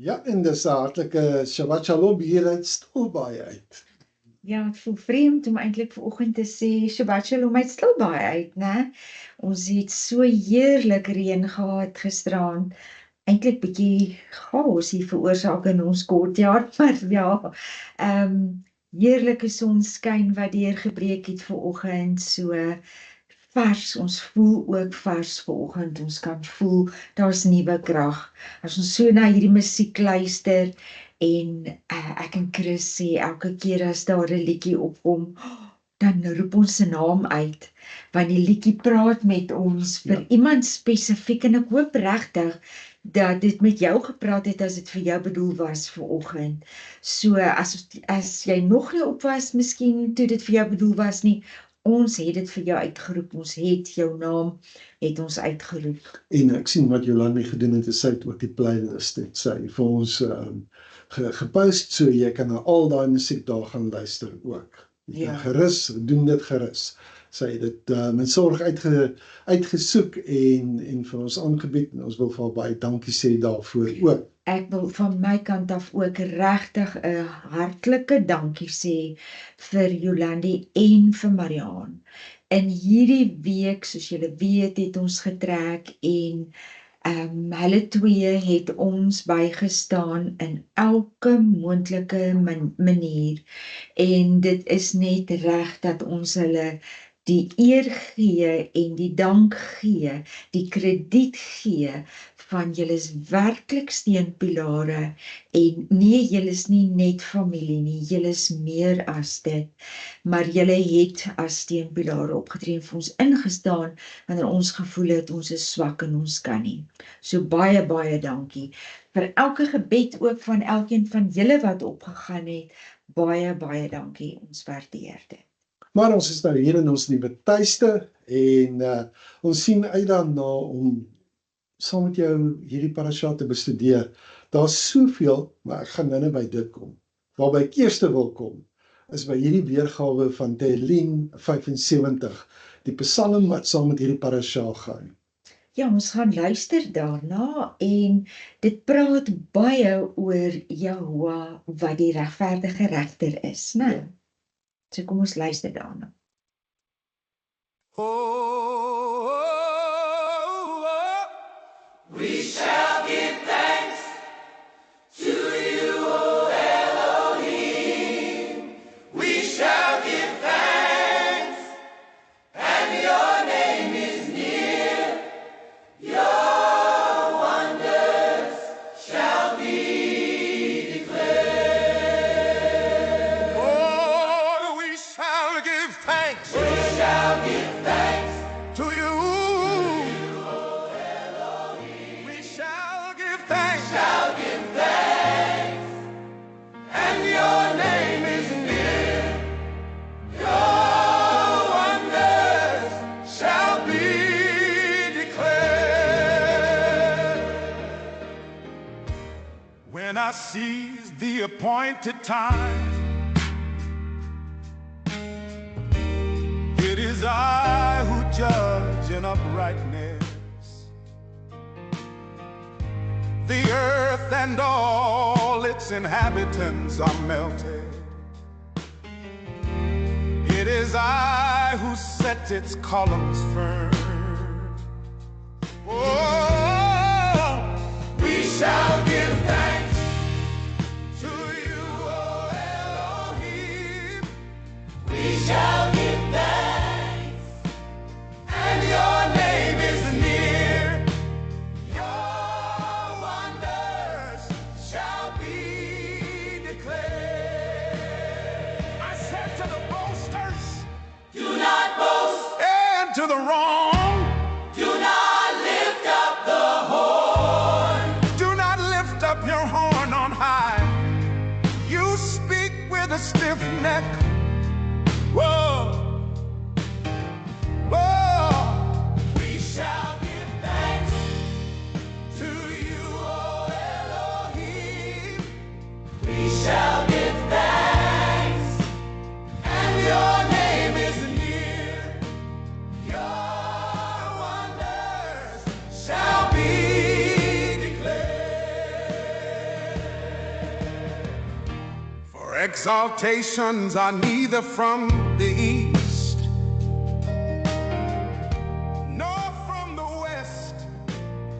Ja, en dis 'n hartlike Shabbat Shalom hier uit Stilbaai uit. Ja, het voel vreemd om eintlik vanoggend te sê Shabbat Shalom uit Stilbaai uit, né? Ons het so heerlik reën gehad gisteraand. Eintlik bietjie chaos hier veroorsaak in ons courtyard, maar ja, heerlike sonskyn wat deurgebreek het vanoggend, so vars. Ons voel ook vars vanoggend. Ons kan voel daar's nuwe krag. As ons so na hierdie musiek luister en ek en Chris sê elke keer as daar 'n liedjie opkom, dan roep ons se naam uit, want die liedjie praat met ons vir iemand spesifiek, en ek hoop regtig dat dit met jou gepraat het as dit vir jou bedoel was vanoggend. So as jy nog nie op was, miskien toe dit vir jou bedoel was nie, ons het dit vir jou uitgeroep, ons het jou naam, het ons uitgeroep. En ek sien wat Jolande gedoen het, is sy het ook die playlist het sy vir ons gepost, so jy kan na al daai musiek daar gaan luister ook. Jy kan gerus, doen dit gerus. Sy het dit met sorg uitgesoek en vir ons aangebied, en ons wil vir haar baie dankie sê daarvoor ook. Ek wil van my kant af ook regtig 'n hartlike dankie sê vir Jolandi en vir Mariaan. In hierdie week, soos julle weet, het ons getrek en hulle twee het ons bygestaan in elke moontlike manier, en dit is net reg dat ons hulle die eer gee en die dank gee, die krediet gee van julle is werklik steunpilare, en nee, julle is nie net familie nie, julle is meer as dit, maar julle het as steunpilare opgetree en vir ons ingestaan wanneer ons gevoel het ons is swak en ons kan nie. So baie, baie dankie. Vir elke gebed ook van elkeen van julle wat opgegaan het, baie, baie dankie, ons waardeer dit. Maar ons is nou hier in ons nuwe tuiste, en ons sien uit daarna om saam met jou hierdie parasha te bestudeer. Daar's soveel, maar ek gaan nou by dit kom. Waarby ek eers wil kom, is by hierdie weergawe van Tehillim 75, die psalm wat saam met hierdie parasha gaan. Ja, ons gaan luister daarna, en dit praat baie oor Jahoua wat die regverdige regter is, né? So kom ons luister daarna. We shall give thanks to you, O Elohim. We shall give thanks, and your name is near. Your wonders shall be declared. Oh, we shall give thanks. We shall give thanks to you. When I seize the appointed time, it is I who judge in uprightness. The earth and all its inhabitants are melted. It is I who set its columns firm. Oh, we shall give thanks. We shall give thanks, and your name is near. Your wonders shall be declared. I said to the boasters, do not boast. to the wrong. Do not lift up the horn. Do not lift up your horn on high. You speak with a stiff neck. Whoa. Whoa. We shall give thanks to you, O Elohim. We shall give thanks, and your name is near. Your wonders shall be declared. For exaltations are neither from the east, nor from the west,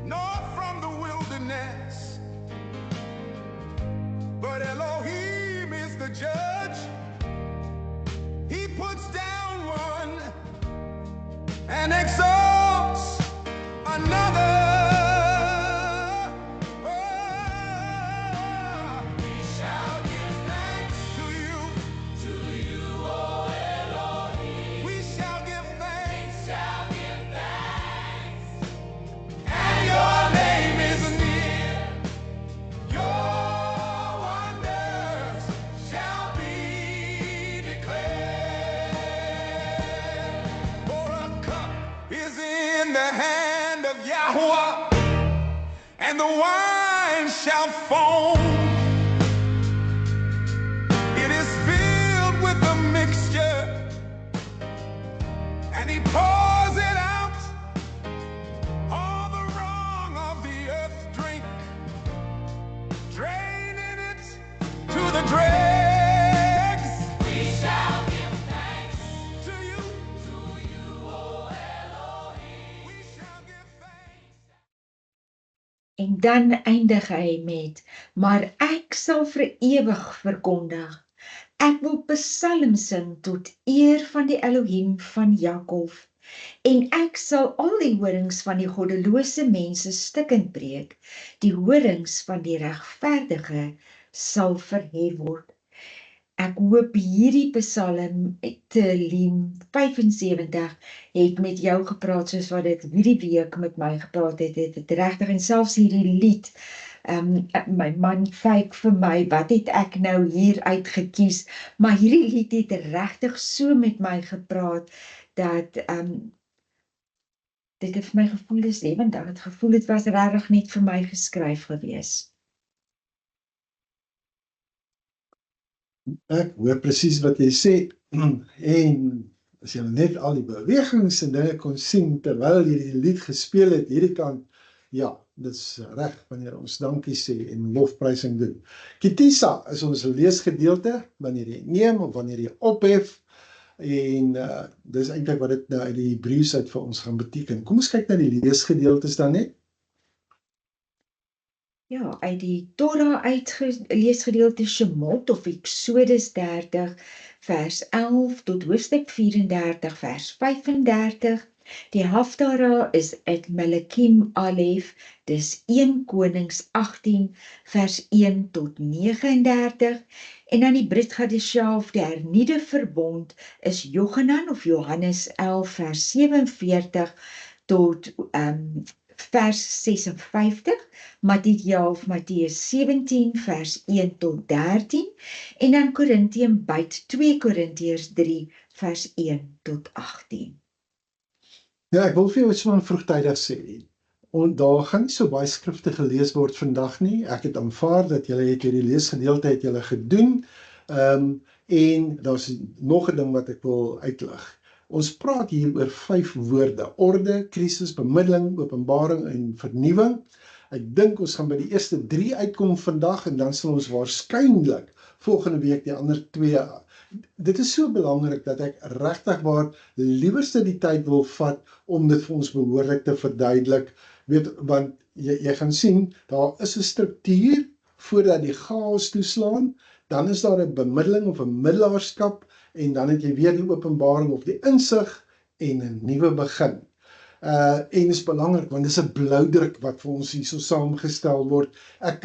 nor from the wilderness. But Elohim is the judge. He puts down one and exalts another. Oh, we shall give thanks to you, O Elohim. We shall give thanks, and your name is near. Your wonders shall be declared. For a cup is in the hand of Yahweh, and the wine shall foam. It is filled with the mixture, and he pours it out. All the wrong of the earth drink, draining it to the dregs. We shall give thanks to you, O Elohim. We shall give thanks. En dan eindig hy met, maar ek sal vir ewig verkondig. Ek wil psalm sing tot eer van die Elohim van Jakob. En ek sal al die horings van die goddelose mense stukkend breek. Die horings van die regverdige sal verhef word. Ek hoop hierdie psalm Tehillim 75 het met jou gepraat soos wat dit hierdie week met my gepraat het regtig, en selfs hierdie lied, my man kyk vir my, wat het ek nou hier uitgekies, maar hierdie lied het regtig so met my gepraat, dat dit het vir my gevoel is lewendig, het gevoel het was regtig net vir my geskryf gewees. Ek hoor presies wat jy sê, en as jy net al die bewegings en dinge kon sien, terwyl jy die lied gespeel het, hierdie kant, ja, dit is reg, wanneer ons dankie sê en lofprysing doen. Kitisa is ons leesgedeelte, wanneer jy neem of wanneer jy ophef, en dis eintlik wat dit nou uit die Hebreëus uit vir ons gaan beteken. Kom ons kyk na die leesgedeeltes dan net. Ja, uit die Torah leesgedeelte Shemot of Exodus 30 vers 11 tot hoofstuk 34 vers 35. Die Haftara is uit Melekim Alef, dis 1 Konings 18 vers 1 tot 39. En dan die Brit Hadashah of die hernieuwde verbond is Johanan of Johannes 11 vers 47 tot vers 56, Matthia of Matteus 17 vers 1 tot 13 en dan Korintium byt 2 Korintiërs 3 vers 1 tot 18. Ja, ek wil vir jou iets van vroegtydig sê. Daar gaan nie so baie skrifte gelees word vandag nie. Ek het aanvaar dat julle het hierdie leesgedeelte het julle gedoen. En daar's nog 'n ding wat ek wil uitlig. Ons praat hier oor 5 woorde: orde, krisis, bemiddeling, openbaring en vernuwing. Ek dink ons gaan by die eerste 3 uitkom vandag en dan sal ons waarskynlik volgende week die ander 2. Dit is so belangrik dat ek regtig waar liewerste die tyd wil vat om dit vir ons behoorlik te verduidelik. Want jy gaan sien, daar is 'n struktuur voordat die chaos toeslaan, dan is daar 'n bemiddeling of 'n middelaarskap en dan het jy weer die openbaring of die insig en 'n nuwe begin. En is belangrik want dis 'n bloudruk wat vir ons hierso saamgestel word. Ek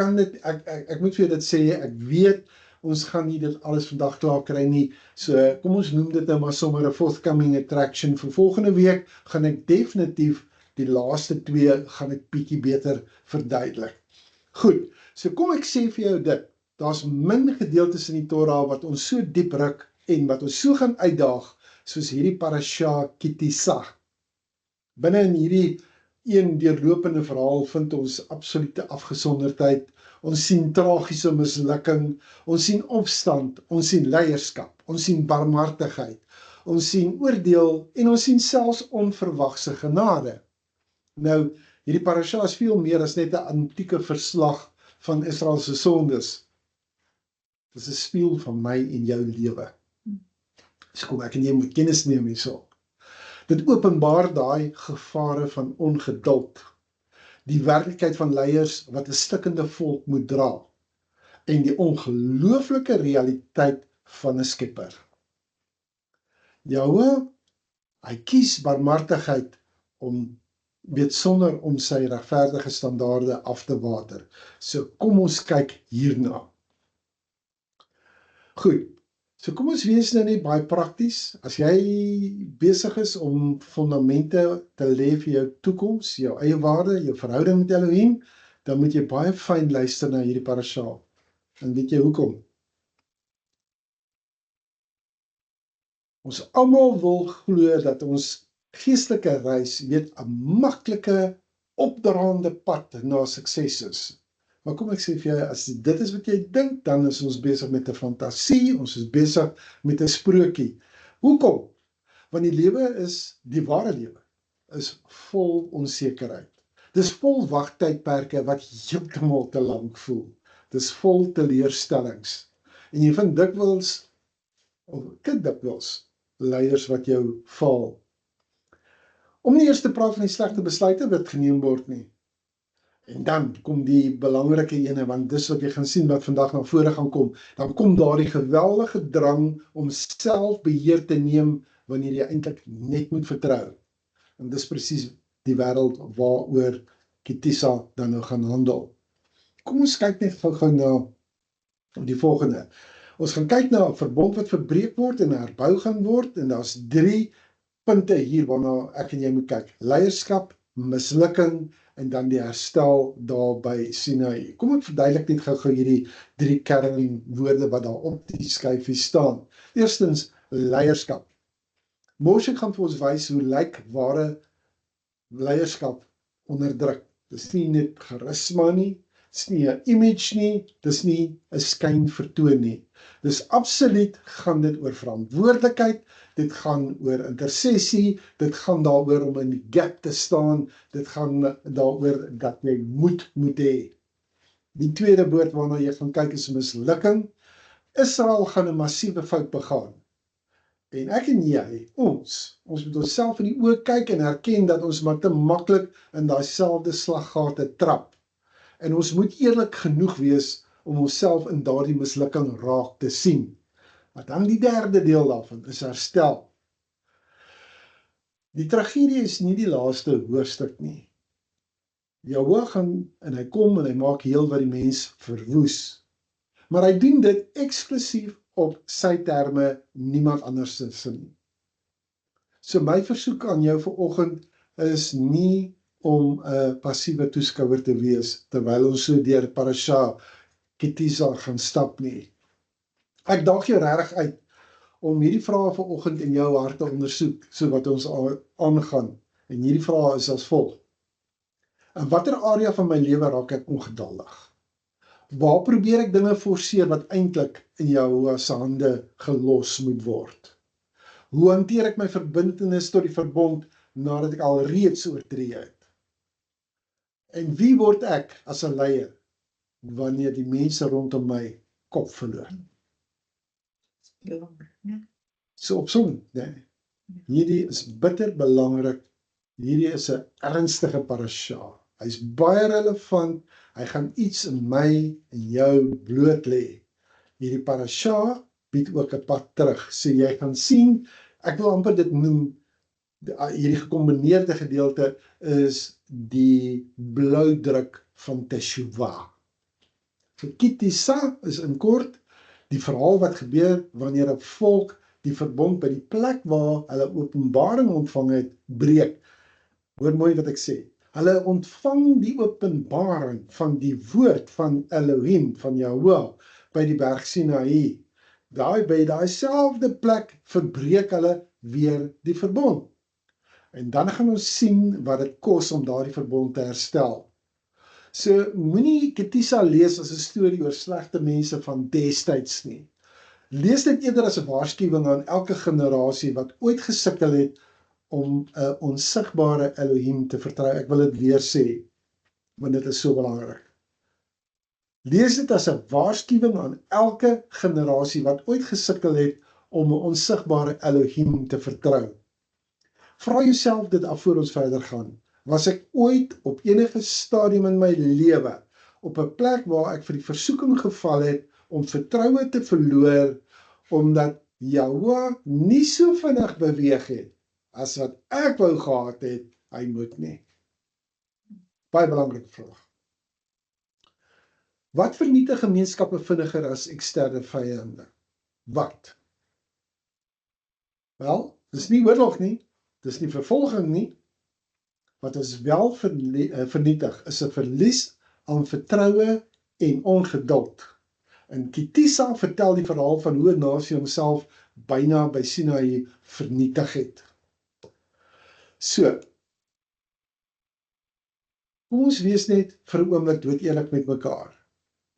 moet vir jou dit sê, ek weet ons gaan nie dit alles vandag klaar kry nie. So kom ons noem dit nou maar sommer 'n forthcoming attraction. Vir volgende week gaan ek definitief die laaste 2 gaan ek bietjie beter verduidelik. Goed, so kom ek sê vir jou dit. Daar's min gedeeltes in die Torah wat ons so diep ruk en wat ons so gaan uitdaag soos hierdie parasha Ki-Tisa. Binne in hierdie een deurlopende verhaal vind ons absolute afgesonderdheid. Ons sien tragiese mislukking, ons sien opstand, ons sien leierskap, ons sien barmhartigheid, ons sien oordeel en ons sien selfs onverwagse genade. Nou, hierdie parasha is veel meer as net 'n antieke verslag van Israel se sondes. Dit is 'n spieël van my en jou lewe. So kom ek en jy moet kennis neem hierso. Dit openbaar daai gevare van ongeduld, die werklikheid van leiers wat 'n stikkende volk moet dra, en die ongelooflike realiteit van 'n skepper. Jahwe, hy kies barmhartigheid sonder om sy regverdige standaarde af te water. So kom ons kyk hierna. Goed, so kom ons wees nou net baie prakties. As jy besig is om fondamente te lê vir jou toekoms, jou eie waarde, jou verhouding met Elohim, dan moet jy baie fyn luister na hierdie parasha. En weet jy hoekom? Ons almal wil glo dat ons geestelike reis, 'n maklike, opdraande pad na sukses is. Maar kom ek sê vir jou, as dit is wat jy dink, dan is ons besig met 'n fantasie, ons is besig met 'n sprokie. Hoekom? Want die lewe is, die ware lewe, is vol onsekerheid. Dis vol wagtydperke wat heeltemal te lank voel. Dis vol teleurstellings. En jy vind dikwels, of dikwels, leiers wat jou faal. Om nie eers te praat van die slegte besluite wat geneem word nie. En dan kom die belangrike ene, want dis wat jy gaan sien wat vandag na vore gaan kom. Dan kom daar die geweldige drang om self beheer te neem wanneer jy eintlik net moet vertrou. En dis presies die wêreld waaroor Ki-Tisa dan nou gaan handel. Kom ons kyk net gou na die volgende. Ons gaan kyk na 'n verbond wat verbreek word en herbou gaan word, en daar's 3 punte hier waarna ek en jy moet kyk. Leierskap, mislukking en dan die herstel daar by Sinai. Kom ek verduidelik net gou hierdie 3 kernwoorde wat daar op die skyfie staan. Eerstens, leierskap. Moshe gaan vir ons wys hoe lyk ware leierskap onderdruk. Dis nie net charisma nie, dis nie 'n image nie, dis nie 'n skyn vertoon nie. Dis absoluut gaan dit oor verantwoordelikheid, dit gaan oor intersessie, dit gaan daaroor om in die gap te staan, dit gaan daaroor dat jy moed moet hê. Die tweede woord waarna jy gaan kyk is mislukking. Israel gaan 'n massiewe fout begaan. En ek en jy, ons moet onsself in die oë kyk en erken dat ons maar te maklik in daai selfde slaggate trap. En ons moet eerlik genoeg wees om onsself in daardie mislukking raak te sien. Maar dan die derde deel daarvan is herstel. Die tragedie is nie die laaste hoofstuk nie. Jahwe gaan en hy kom en hy maak heel wat die mens verwoes. Maar hy doen dit eksklusief op sy terme, niemand anders se sin. So my versoek aan jou vanoggend is nie om 'n passiewe toeskouer te wees terwyl ons so deur parasha Ki-Tisa gaan stap nie. Ek daag jou regtig uit om hierdie vrae vanoggend in jou hart te ondersoek, so wat ons aangaan. En hierdie vrae is as volg. In watter area van my lewe raak ek ongeduldig? Waar probeer ek dinge forceer wat eintlik in Jahwe se hande gelos moet word? Hoe hanteer ek my verbintenis tot die verbond nadat ek al reeds oortree het? En wie word ek as 'n leier wanneer die mense rondom my kop verloor? So opsom, nee. Hierdie is bitter belangrik. Hierdie is 'n ernstige parasha. Hy's baie relevant. Hy gaan iets in my en jou bloot lê. Hierdie parasha bied ook 'n pad terug. So jy gaan sien, ek wil amper dit noem, hierdie gekombineerde gedeelte is die bloudruk van Teshuvah. So Ki-Tisa is in kort Die verhaal wat gebeur wanneer 'n volk die verbond by die plek waar hulle openbaring ontvang het, breek. Hoor mooi wat ek sê. Hulle ontvang die openbaring van die woord van Elohim, van Jahoua, by die berg Sinaï. By daai selfde plek verbreek hulle weer die verbond. En dan gaan ons sien wat dit kos om daardie verbond te herstel. So moenie Ketisa lees as 'n storie oor slegte mense van destyds nie. Lees dit eerder as 'n waarskuwing aan elke generasie wat ooit gesukkel het om 'n onsigbare Elohim te vertrou. Ek wil dit weer sê, want dit is so belangrik. Lees dit as 'n waarskuwing aan elke generasie wat ooit gesukkel het om 'n onsigbare Elohim te vertrou. Vra jouself dit af voor ons verder gaan. Was ek ooit op enige stadium in my lewe op 'n plek waar ek vir die versoeking geval het om vertroue te verloor, omdat Jahoua nie so vinnig beweeg het as wat ek wou gehad het, hy moet nie? Baie belangrike vraag. Wat vernietig gemeenskappe vinniger as eksterne vyande? Wat? Wel, dis nie oorlog nie, dis nie vervolging nie. Wat ons wel vernietig, is 'n verlies aan vertroue en ongeduld. En Ketisa vertel die verhaal van hoe 'n nasie homself byna by Sinaï vernietig het. So, kom ons wees net vir 'n oomblik dood eerlik met mekaar,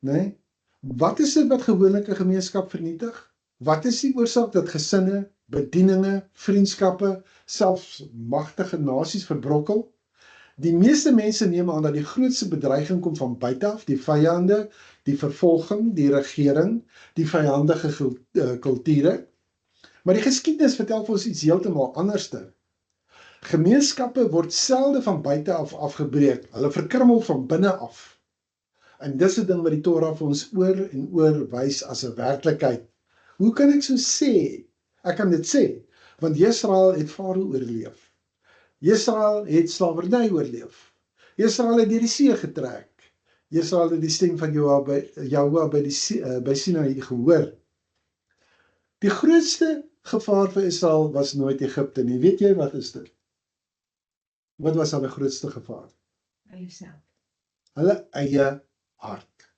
né? Wat is dit wat gewoonlik 'n gemeenskap vernietig? Wat is die oorsaak dat gesinne, bedieninge, vriendskappe, selfs magtige nasies verbrokkel? Die meeste mense neem aan dat die grootste bedreiging kom van buite af, die vyande, die vervolging, die regering, die vyandige kulture. Maar die geskiedenis vertel vir ons iets heeltemal anderste. Gemeenskappe word selde van buite af afgebreek, hulle verkrummel van binne af. En dis 'n ding wat die Torah vir ons oor en oor wys as 'n werklikheid. Hoe kan ek so sê? Ek kan dit sê, want Israel het Farao oorleef. Israel het slawerny oorleef. Israel het deur die see getrek. Israel het die stem van Jahoua by Sinaï gehoor. Die grootste gevaar vir Israel was nooit Egipte nie. Weet jy wat is dit? Wat was hulle grootste gevaar? Hulle eie hart.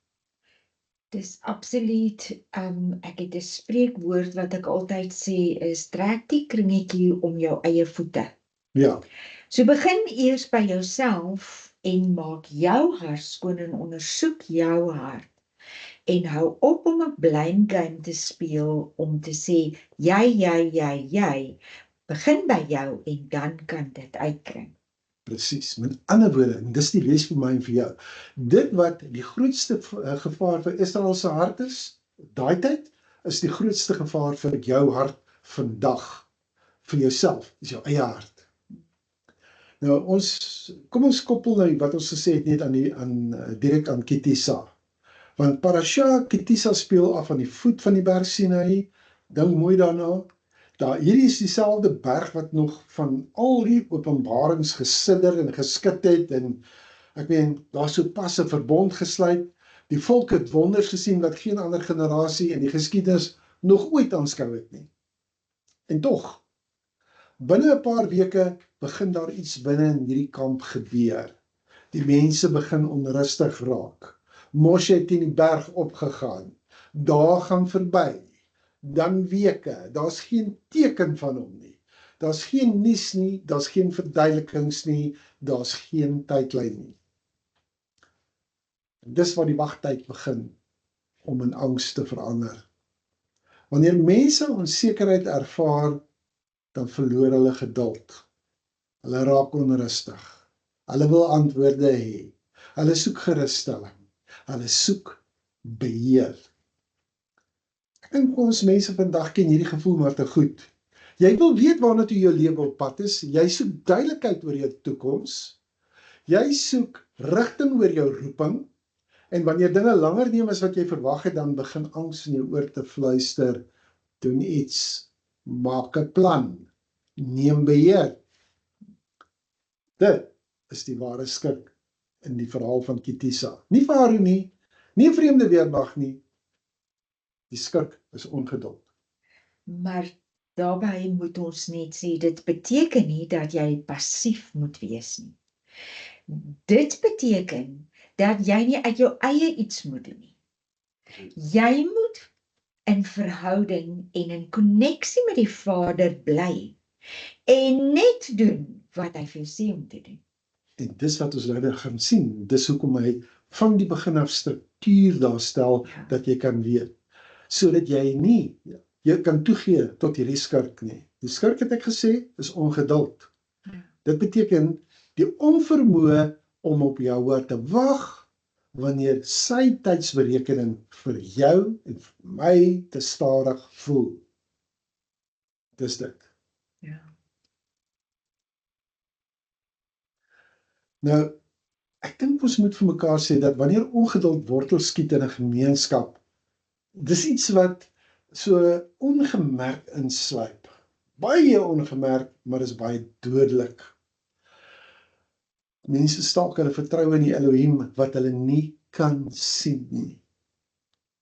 Dis absoluut, ek het 'n spreekwoord wat ek altyd sê is, trek die kringetjie om jou eie voete. Ja. So begin eers by jouself en maak jou hart skoon en ondersoek jou hart. En hou op om 'n blame game te speel om te sê, jy, begin by jou en dan kan dit uitkring. Presies, met ander woorde, en dis die les vir my en vir jou. Dit wat die grootste gevaar vir Israel se hart is, daai tyd, is die grootste gevaar vir jou hart vandag. Vir jouself, is jou eie hart. Nou, kom ons koppel nou wat ons gesê het net direk aan Ketisa. Want Parasha Ketisa speel af aan die voet van die berg Sinaï. Dink mooi daarna. Hierdie is dieselfde berg wat nog van al die openbarings gesidder en geskit het, en ek meen, daar so pas 'n verbond gesluit. Die volk het wonders gesien wat geen ander generasie in die geskiedenis nog ooit aanskou het nie. En tog, binne 'n paar weke begin daar iets binne in hierdie kamp gebeur. Die mense begin onrustig raak. Moshe het teen die berg opgegaan. Dae gaan verby. Dan weke, daar's geen teken van hom nie. Daar's geen nuus nie, daar's geen verduidelikings nie, daar's geen tydlyn nie. Dis waar die wagtyd begin om in angs te verander. Wanneer mense onsekerheid ervaar, dan verloor hulle geduld. Hulle raak onrustig. Hulle wil antwoorde hê. Hulle soek gerusstelling. Hulle soek beheer. Ek dink ons mense vandag ken hierdie gevoel maar te goed. Jy wil weet waarna toe jou lewe op pad is. Jy soek duidelikheid oor jou toekoms. Jy soek rigting oor jou roeping. En wanneer dinge langer neem as wat jy verwag het, dan begin angs in jou oor te fluister. Doen iets. Maak 'n plan. Neem beheer. Dit is die ware skik in die verhaal van Ketisa. Nie Farao nie, nie 'n vreemde weermag nie. Die skurk is ongeduld. Maar daarbey moet ons net sê, dit beteken nie dat jy passief moet wees nie. Dit beteken dat jy nie uit jou eie iets moet doen nie. Jy moet in verhouding en in koneksie met die Vader bly en net doen wat hy vir jou sê om te doen. En dis wat ons nou gaan sien. Dis hoekom hy van die begin af struktuur daar stel, Ja. dat jy kan weet. Sodat jy kan toegee tot hierdie skurk nie. Die skurk, het ek gesê, is ongeduld. Ja. Dit beteken die onvermoë om op jou te wag wanneer sy tydsberekening vir jou en vir my te stadig voel. Dis dit. Ja. Nou, ek dink ons moet vir mekaar sê dat wanneer ongeduld wortel skiet in 'n gemeenskap, dis iets wat so ongemerk insluip. Baie ongemerk, maar is baie dodelik. Mense staak hulle vertroue in die Elohim wat hulle nie kan sien nie.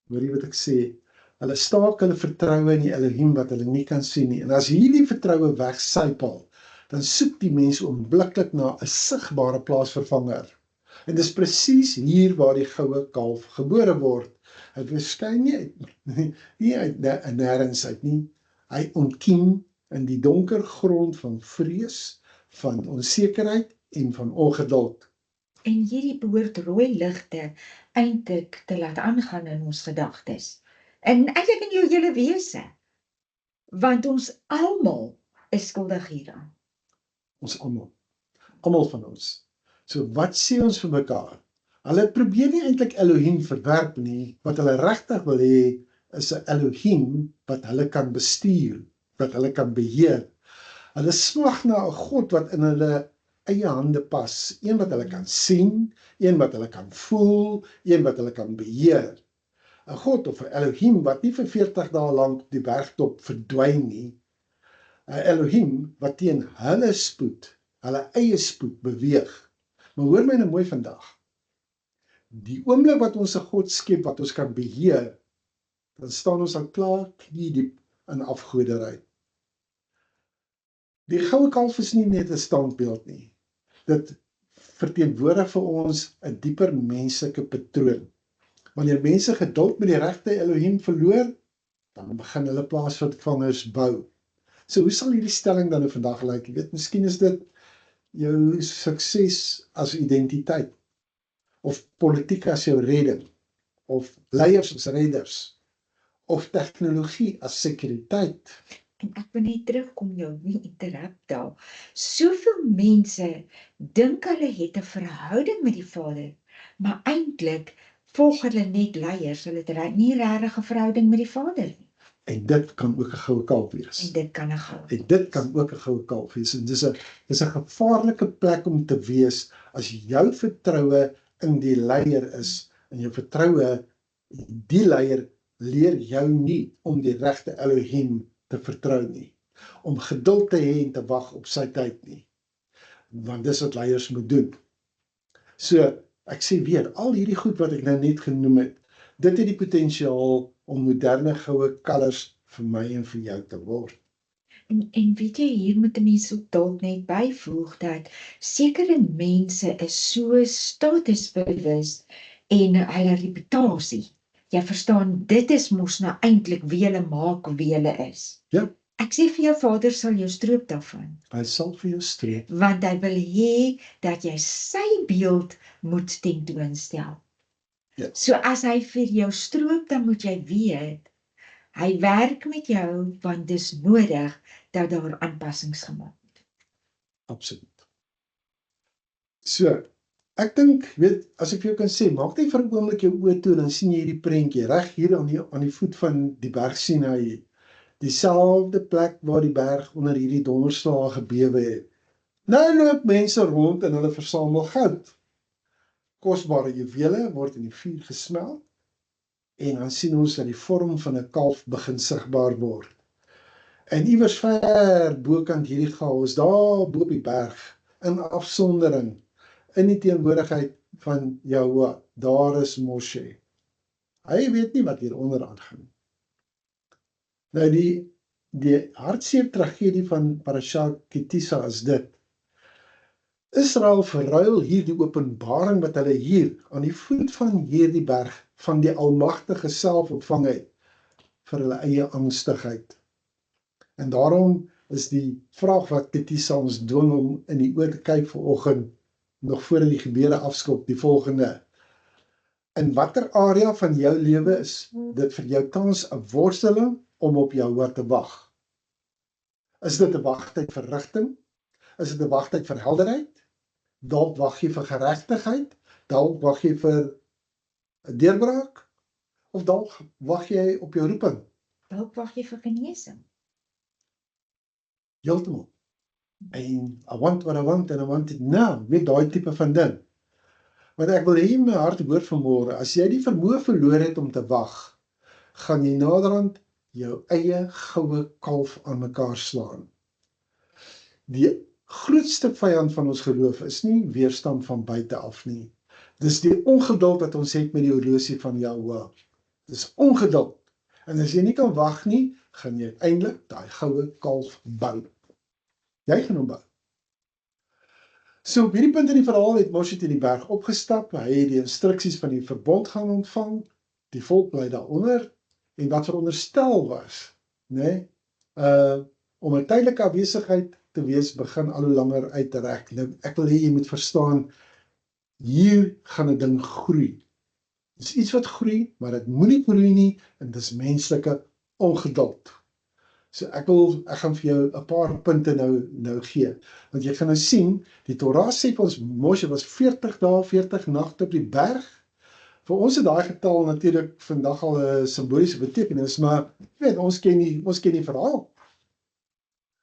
Hoor jy wat ek sê? Hulle staak hulle vertroue in die Elohim wat hulle nie kan sien nie. En as hierdie vertroue wegsypel, dan soek die mense onmiddellik na 'n sigbare plaasvervanger. En dis presies hier waar die goue kalf gebore word. Hy verskyn nie uit nêrens uit nie. Hy ontkiem in die donker grond van vrees, van onsekerheid en van ongeduld. En hierdie behoort rooi ligte eintlik te laat aangaan in ons gedagtes. En eintlik in jou hele wese. Want ons almal is skuldig hieraan. Ons almal van ons. So wat sê ons vir mekaar? Hulle probeer nie eintlik Elohim verwerp nie. Wat hulle regtig wil hê is 'n Elohim wat hulle kan bestuur, wat hulle kan beheer. Hulle smag na 'n God wat in hulle eie hande pas, een wat hulle kan sien, een wat hulle kan voel, een wat hulle kan beheer. 'n God of 'n Elohim wat nie vir 40 dae lank op die bergtop verdwyn nie. 'n Elohim wat teen hulle spoed, hulle eie spoed beweeg. Maar hoor my nou mooi vandag. Die oomblik wat ons 'n God skep wat ons kan beheer, dan staan ons al klaar kniediep in afgoderry. Die goue kalf is nie net 'n standbeeld nie. Dit verteenwoordig vir ons 'n dieper menslike patroon. Wanneer mense geduld met die regte Elohim verloor, dan begin hulle plaasvervangers bou. So hoe sal hierdie stelling dan nou vandag lyk? Jy weet, miskien is dit jou sukses as identiteit, of politiek as jou redding, of leiers as redders, of tegnologie as sekuriteit. En ek wil net terugkom jou nie interrupt daar. Soveel mense dink hulle het 'n verhouding met die Vader, maar eintlik volg hulle net leiers. Hulle het nie regtig 'n verhouding met die Vader nie. En dit kan ook 'n goue kalf wees. En dit kan 'n goue. En dit kan ook 'n goue kalf wees. En dis 'n gevaarlike plek om te wees as jou vertroue in die leier is, en jou vertroue, die leier leer jou nie om die regte Elohim te vertrou nie, om geduld te hê en te wag op sy tyd nie, want dis wat leiers moet doen. So, ek sê weer, al hierdie goed wat ek nou net genoem het, dit het die potensiaal om moderne goue kalvers vir my en vir jou te word. En weet jy, hier moet 'n mens ook dalk net byvoeg dat sekere mense is so statusbewus en hulle reputasie. Jy verstaan, dit is mos nou eintlik wie hulle maak wie hulle is. Ja. Ek sê vir jou, Vader sal jou stroop daarvan, Hy sal vir jou streep. want hy wil hê dat jy sy beeld moet tentoonstel. Ja. So as hy vir jou stroop, dan moet jy weet, hy werk met jou, want dis nodig dat daar aanpassings gemaak word. Absoluut. So, ek dink, weet, as ek vir jou kan sê, maak net vir 'n oomblik jou oë toe, dan sien jy hierdie prentjie, reg hier aan die voet van die berg Sinaï. Dieselfde plek waar die berg onder hierdie donderslae gebewe het. Nou loop mense rond en hulle versamel goud. Kosbare juwele word in die vuur gesmelt, en dan sien ons dat die vorm van 'n kalf begin sigbaar word. En iewers ver bokant hierdie chaos, daar bo op die berg, in afsondering, in die teenwoordigheid van Jahwe, daar is Moshe. Hy weet nie wat hieronder aangaan. Nou die hartseer tragedie van Parasha Kitisa is dit. Israel verruil hier die openbaring wat hulle hier aan die voet van hierdie berg van die Almagtige self ontvang het vir hulle eie angstigheid. En daarom is die vraag wat Kitisa ons dwing om in die oë te kyk vanoggend, nog voor die gebeure afskop, die volgende. In watter area van jou lewe is dit vir jou tans 'n worsteling om op jou woord te wag? Is dit 'n wagtyd vir rigting? Is dit 'n wagtyd vir helderheid? Dalk wag jy vir geregtigheid? Dalk wag jy vir 'n deurbraak? Of dalk wag jy op jou roeping? Dalk wag jy vir genesing. Heeltemal. En I want what I want and I want it now. Weet daai tipe van ding. Want ek wil hê in my hart hoor vanmôre, as jy die vermoë verloor het om te wag, gaan jy naderhand jou eie goue kalf aan mekaar slaan. Die grootste vyand van ons geloof is nie weerstand van buite af nie. Dis die ongeduld wat ons het met die horlosie van Jahweh. Dis ongeduld. En as jy nie kan wag nie, gaan jy uiteindelik daai goue kalf bou. Jy gaan hom bou. So op hierdie punt in die verhaal het Moshe teen die berg opgestap, hy het die instruksies van die verbond gaan ontvang, die volk bly daaronder, en wat veronderstel was, om 'n tydelike afwesigheid te wees, begin al hoe langer uit te rek. Nou, ek wil hê jy moet verstaan, hier gaan 'n ding groei. Dis iets wat groei, maar dit moenie groei nie, en dis menslike ongeduld. So ek gaan vir jou 'n paar punte nou gee, want jy gaan nou sien, die Torah sê vir ons, Moshe was 40 dae, 40 nagte op die berg. Vir ons het daai getal natuurlik vandag al 'n simboliese betekenis, maar jy weet, ons ken die verhaal.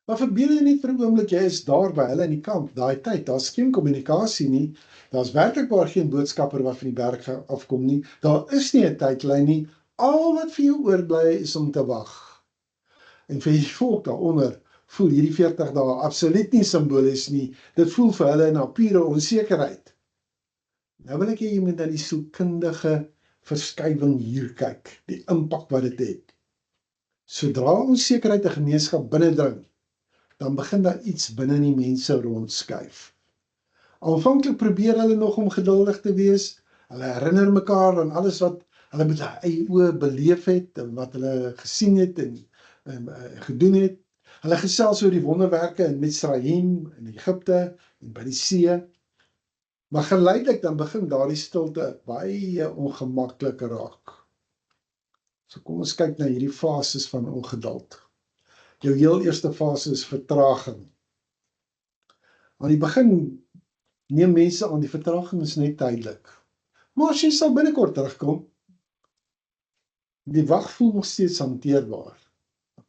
Maar verbeel jy net vir 'n oomblik, jy is daar by hulle in die kamp, daai tyd, daar's geen kommunikasie nie, daar's werklikbaar geen boodskapper wat van die berg afkom nie, daar is nie 'n tydlyn nie, al wat vir jou oorbly is om te wag. En vir die volk daaronder voel hierdie 40 dae absoluut nie simbolies nie, dit voel vir hulle na pure onsekerheid. Nou wil ek hê jy moet na die sielkundige verskywing hier kyk, die impak wat dit het. Sodra onsekerheid 'n gemeenskap binnendring, dan begin daar iets binne in die mense rondskuif. Aanvanklik probeer hulle nog om geduldig te wees, hulle herinner mekaar aan alles wat hulle met hulle eie oë beleef het, en wat hulle gesien het en gedoen het. Hulle gesels oor die wonderwerke in Mitzrayim, in Egipte, en by die see. Maar geleidelik dan begin daardie stilte baie ongemaklik raak. So kom ons kyk na hierdie fases van ongeduld. Jou heel eerste fase is vertraging. Aan die begin neem mense aan, die vertraging is net tydelik. Maar as jy sal binnekort terugkom, die wag voel nog steeds hanteerbaar.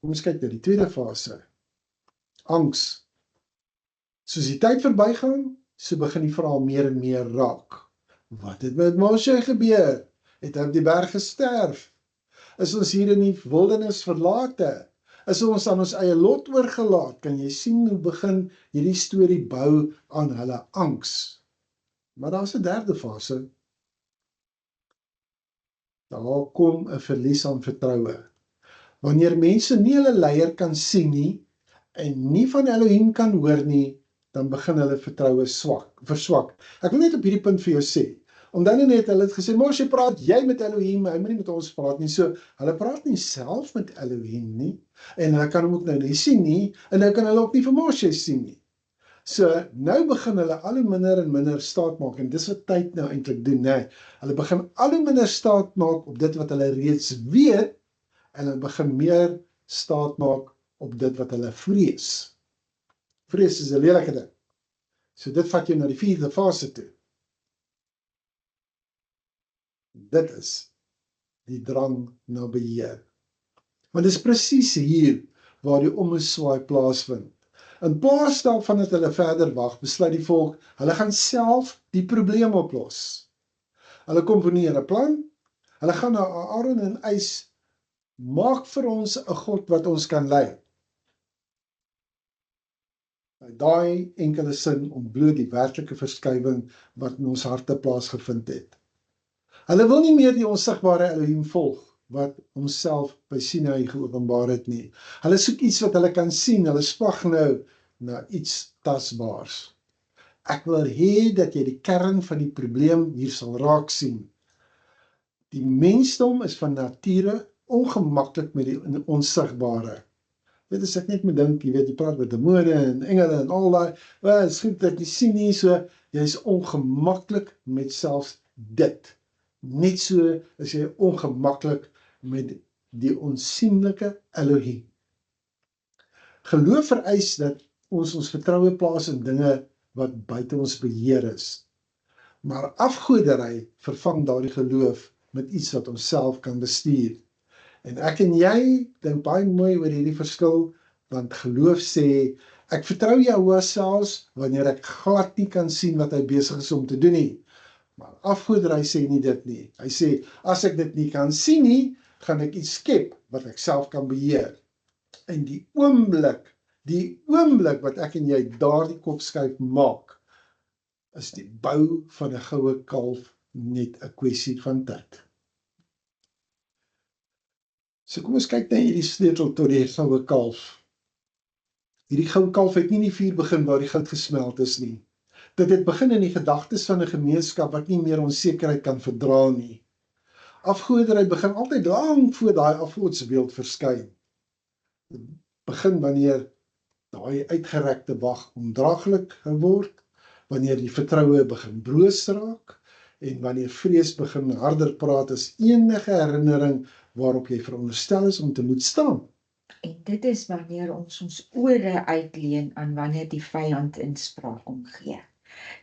Kom ons kyk na die tweede fase. Angs. Soos die tyd verbygaan, so begin die verhaal meer en meer raak. Wat het met Moshe gebeur? Het hy op die berg gesterf? Is ons hier in die wildernis verlate? Is ons aan ons eie lot oorgelaat? Kan jy sien hoe begin hierdie storie bou aan hulle angs? Maar daar's 'n derde fase. Daar kom 'n verlies aan vertroue. Wanneer mense nie hulle leier kan sien nie, en nie van Elohim kan hoor nie, dan begin hulle vertroue verswak. Ek wil net op hierdie punt vir jou sê, omdat net hulle het gesê, Moshe, praat jy met Elohim, hy moet nie met ons praat nie, so hulle praat nie self met Elohim nie, en hulle kan hom ook nou nie sien nie, en nou kan hulle ook nie vir Moshe sien nie. So nou begin hulle al hoe minder en minder staat maak, en dis wat tyd nou eintlik doen, nee. Hulle begin al hoe minder staat maak op dit wat hulle reeds weet, en hulle begin meer staat maak op dit wat hulle vrees. Vrees is 'n lelike ding. So dit vat jou na die vierde fase toe. Dit is die drang na beheer. Want dit is presies hier waar die ommeswaai plaasvind. In plaas daarvan dat hulle verder wag, besluit die volk, hulle gaan self die probleem oplos. Hulle komponeer 'n plan, hulle gaan na Aaron en eis, maak vir ons 'n God wat ons kan lei. Daai enkele sin ontbloot die werklike verskywing wat in ons harte plaasgevind het. Hulle wil nie meer die onsigbare Elohim volg wat homself by Sinai geopenbaar het nie. Hulle soek iets wat hulle kan sien, hulle spag nou na iets tasbaars. Ek wil hê dat jy die kern van die probleem hier sal raak sien. Die mensdom is van nature ongemaklik met die onsigbare. Weet as ek net moet dink, jy weet, jy praat met demone en engele en al daai, wel, is goed dat jy sien nie so, jy is ongemaklik met selfs dit. Net so is jy ongemaklik met die onsigbare Elohim. Geloof vereis dat ons vertroue plaas in dinge wat buite ons beheer is. Maar afgoderry vervang daardie geloof met iets wat ons self kan bestuur. En ek en jy dink baie mooi oor hierdie verskil, want geloof sê, ek vertrou Jehovah selfs wanneer ek glad nie kan sien wat hy besig is om te doen nie. Maar afgoderry sê nie dit nie. Hy sê, as ek dit nie kan sien nie, gaan ek iets skep wat ek self kan beheer. En die oomblik wat ek en jy daardie kopskuif maak, is die bou van 'n goue kalf net 'n kwessie van tyd. So kom ons kyk na hierdie sleutel tot die goue kalf. Hierdie goue kalf het nie in die vuur begin waar die goud gesmeld is nie. Dit het begin in die gedagtes van 'n gemeenskap wat nie meer onsekerheid kan verdra nie. Afgoderry begin altyd lank voor daai afgodsbeeld verskyn. Dit begin wanneer daai uitgerekte wag ondraaglik word, wanneer die vertroue begin broos raak, en wanneer vrees begin harder praat as enige herinnering waarop jy veronderstel is om te moet staan. En dit is wanneer ons ore uitleen aan wanneer die vyand inspraak kom gee.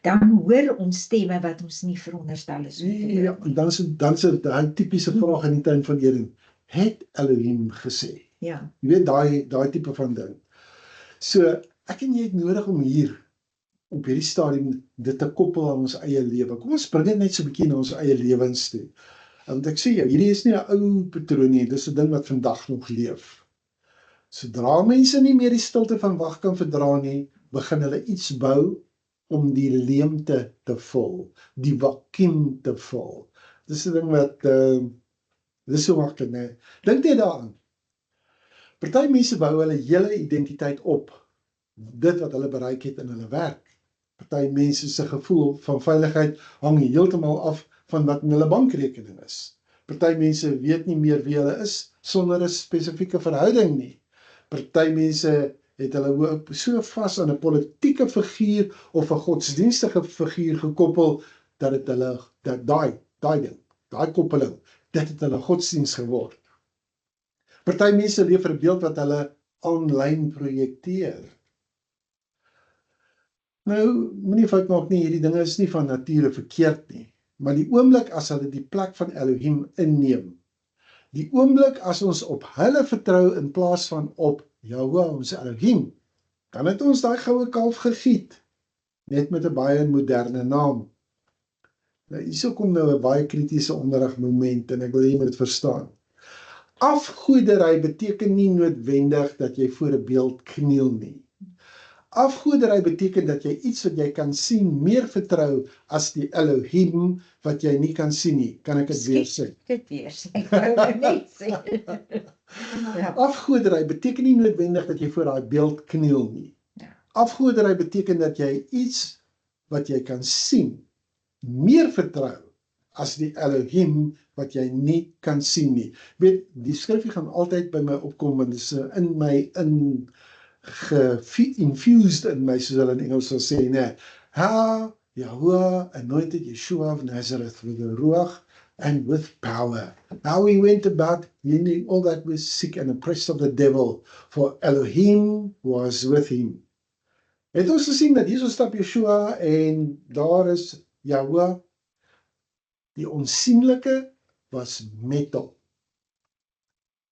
Dan hoor ons stemme wat ons nie veronderstel is om te hoor. Ja, dan is dit daai tipiese vraag in die tuin van Eden. Het Elohim gesê? Ja. Jy weet, daai tipe van ding. So, ek en jy het nodig om hier op hierdie stadium dit te koppel aan ons eie lewe. Kom ons bring dit net so 'n bietjie na ons eie lewens toe. Want ek sê jou, hierdie is nie 'n ou patroon nie, dis 'n ding wat vandag nog leef. Sodra mense nie meer die stilte van wag kan verdra nie, begin hulle iets bou om die leemte te vul, die vakuum te vul. Dis 'n ding wat, dis so maklik, né? Dink net daaraan. Party mense bou hulle hele identiteit op, dit wat hulle bereik het in hulle werk. Party mense se gevoel van veiligheid hang heeltemal af van wat in hulle bankrekening is. Party mense weet nie meer wie hulle is sonder 'n spesifieke verhouding nie. Party mense het hulle hoop so vas aan 'n politieke figuur of 'n godsdienstige figuur gekoppel dat dit hulle daai koppeling, dit het hulle godsdienst geword. Party mense leef vir 'n beeld wat hulle aanlyn projekteer. Nou, moenie fout maak nie, hierdie dinge is nie van nature verkeerd nie, maar die oomblik as hulle die plek van Elohim inneem, die oomblik as ons op hulle vertrou in plaas van op Jehovah, ons Elohim, dan het ons daai goue kalf gegiet, net met 'n baie moderne naam. Nou, hierso kom nou 'n baie kritiese onderrigmoment en ek wil jy moet dit verstaan. Afgoderry beteken nie noodwendig dat jy voor 'n beeld kniel nie. Afgoderry beteken dat jy iets wat jy kan sien meer vertrou as die Elohim wat jy nie kan sien nie. Kan ek dit weer sê? Dit weer sê. Ek wou net sê. Ja. Afgoderry beteken nie noodwendig dat jy voor daai beeld kniel nie. Ja. Afgoderry beteken dat jy iets wat jy kan sien meer vertrou as die Elohim wat jy nie kan sien nie. Weet, die skrifgie gaan altyd by my opkom en dit is in my infused in my, soos hulle in Engels sal sê, nee. How Yahuwah anointed Yeshua of Nazareth with the Ruach and with power. How he went about healing all that was sick and oppressed of the devil, for Elohim was with him. Het ons gesien dat Jesus stap Yeshua en daar is Yahuwah, die onsienlike was met hom.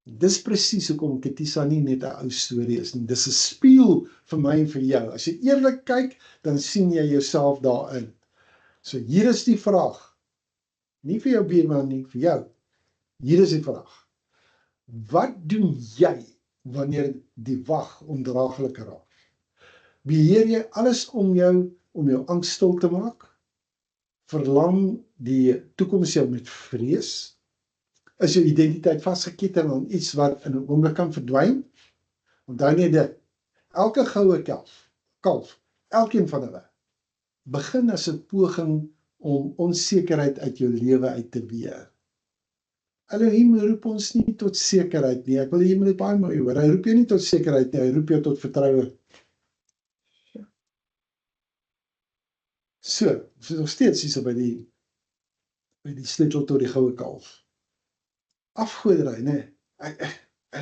Dis presies hoekom Ketisa nie net 'n ou storie is nie. Dis 'n spieël vir my en vir jou. As jy eerlik kyk, dan sien jy jouself daarin. So hier is die vraag. Nie vir jou buurman nie, vir jou. Hier is die vraag. Wat doen jy wanneer die wag ondraaglik raak? Beheer jy alles om jou angs stil te maak? Verlam die toekoms jou met vrees? is jou identiteit vasgeketen aan iets wat in 'n oomblik kan verdwyn. Onthou net dit, elke goue kalf, elkeen van hulle, begin as 'n poging om onsekerheid uit jou lewe uit te weer. Elohim roep ons nie tot sekerheid nie, ek wil jy moet dit baie mooi hoor, hy roep jou nie tot sekerheid nie, hy roep jou tot vertroue. So, ons is nog steeds hier so by die sleutel tot die goue kalf. Afgoderry, nee.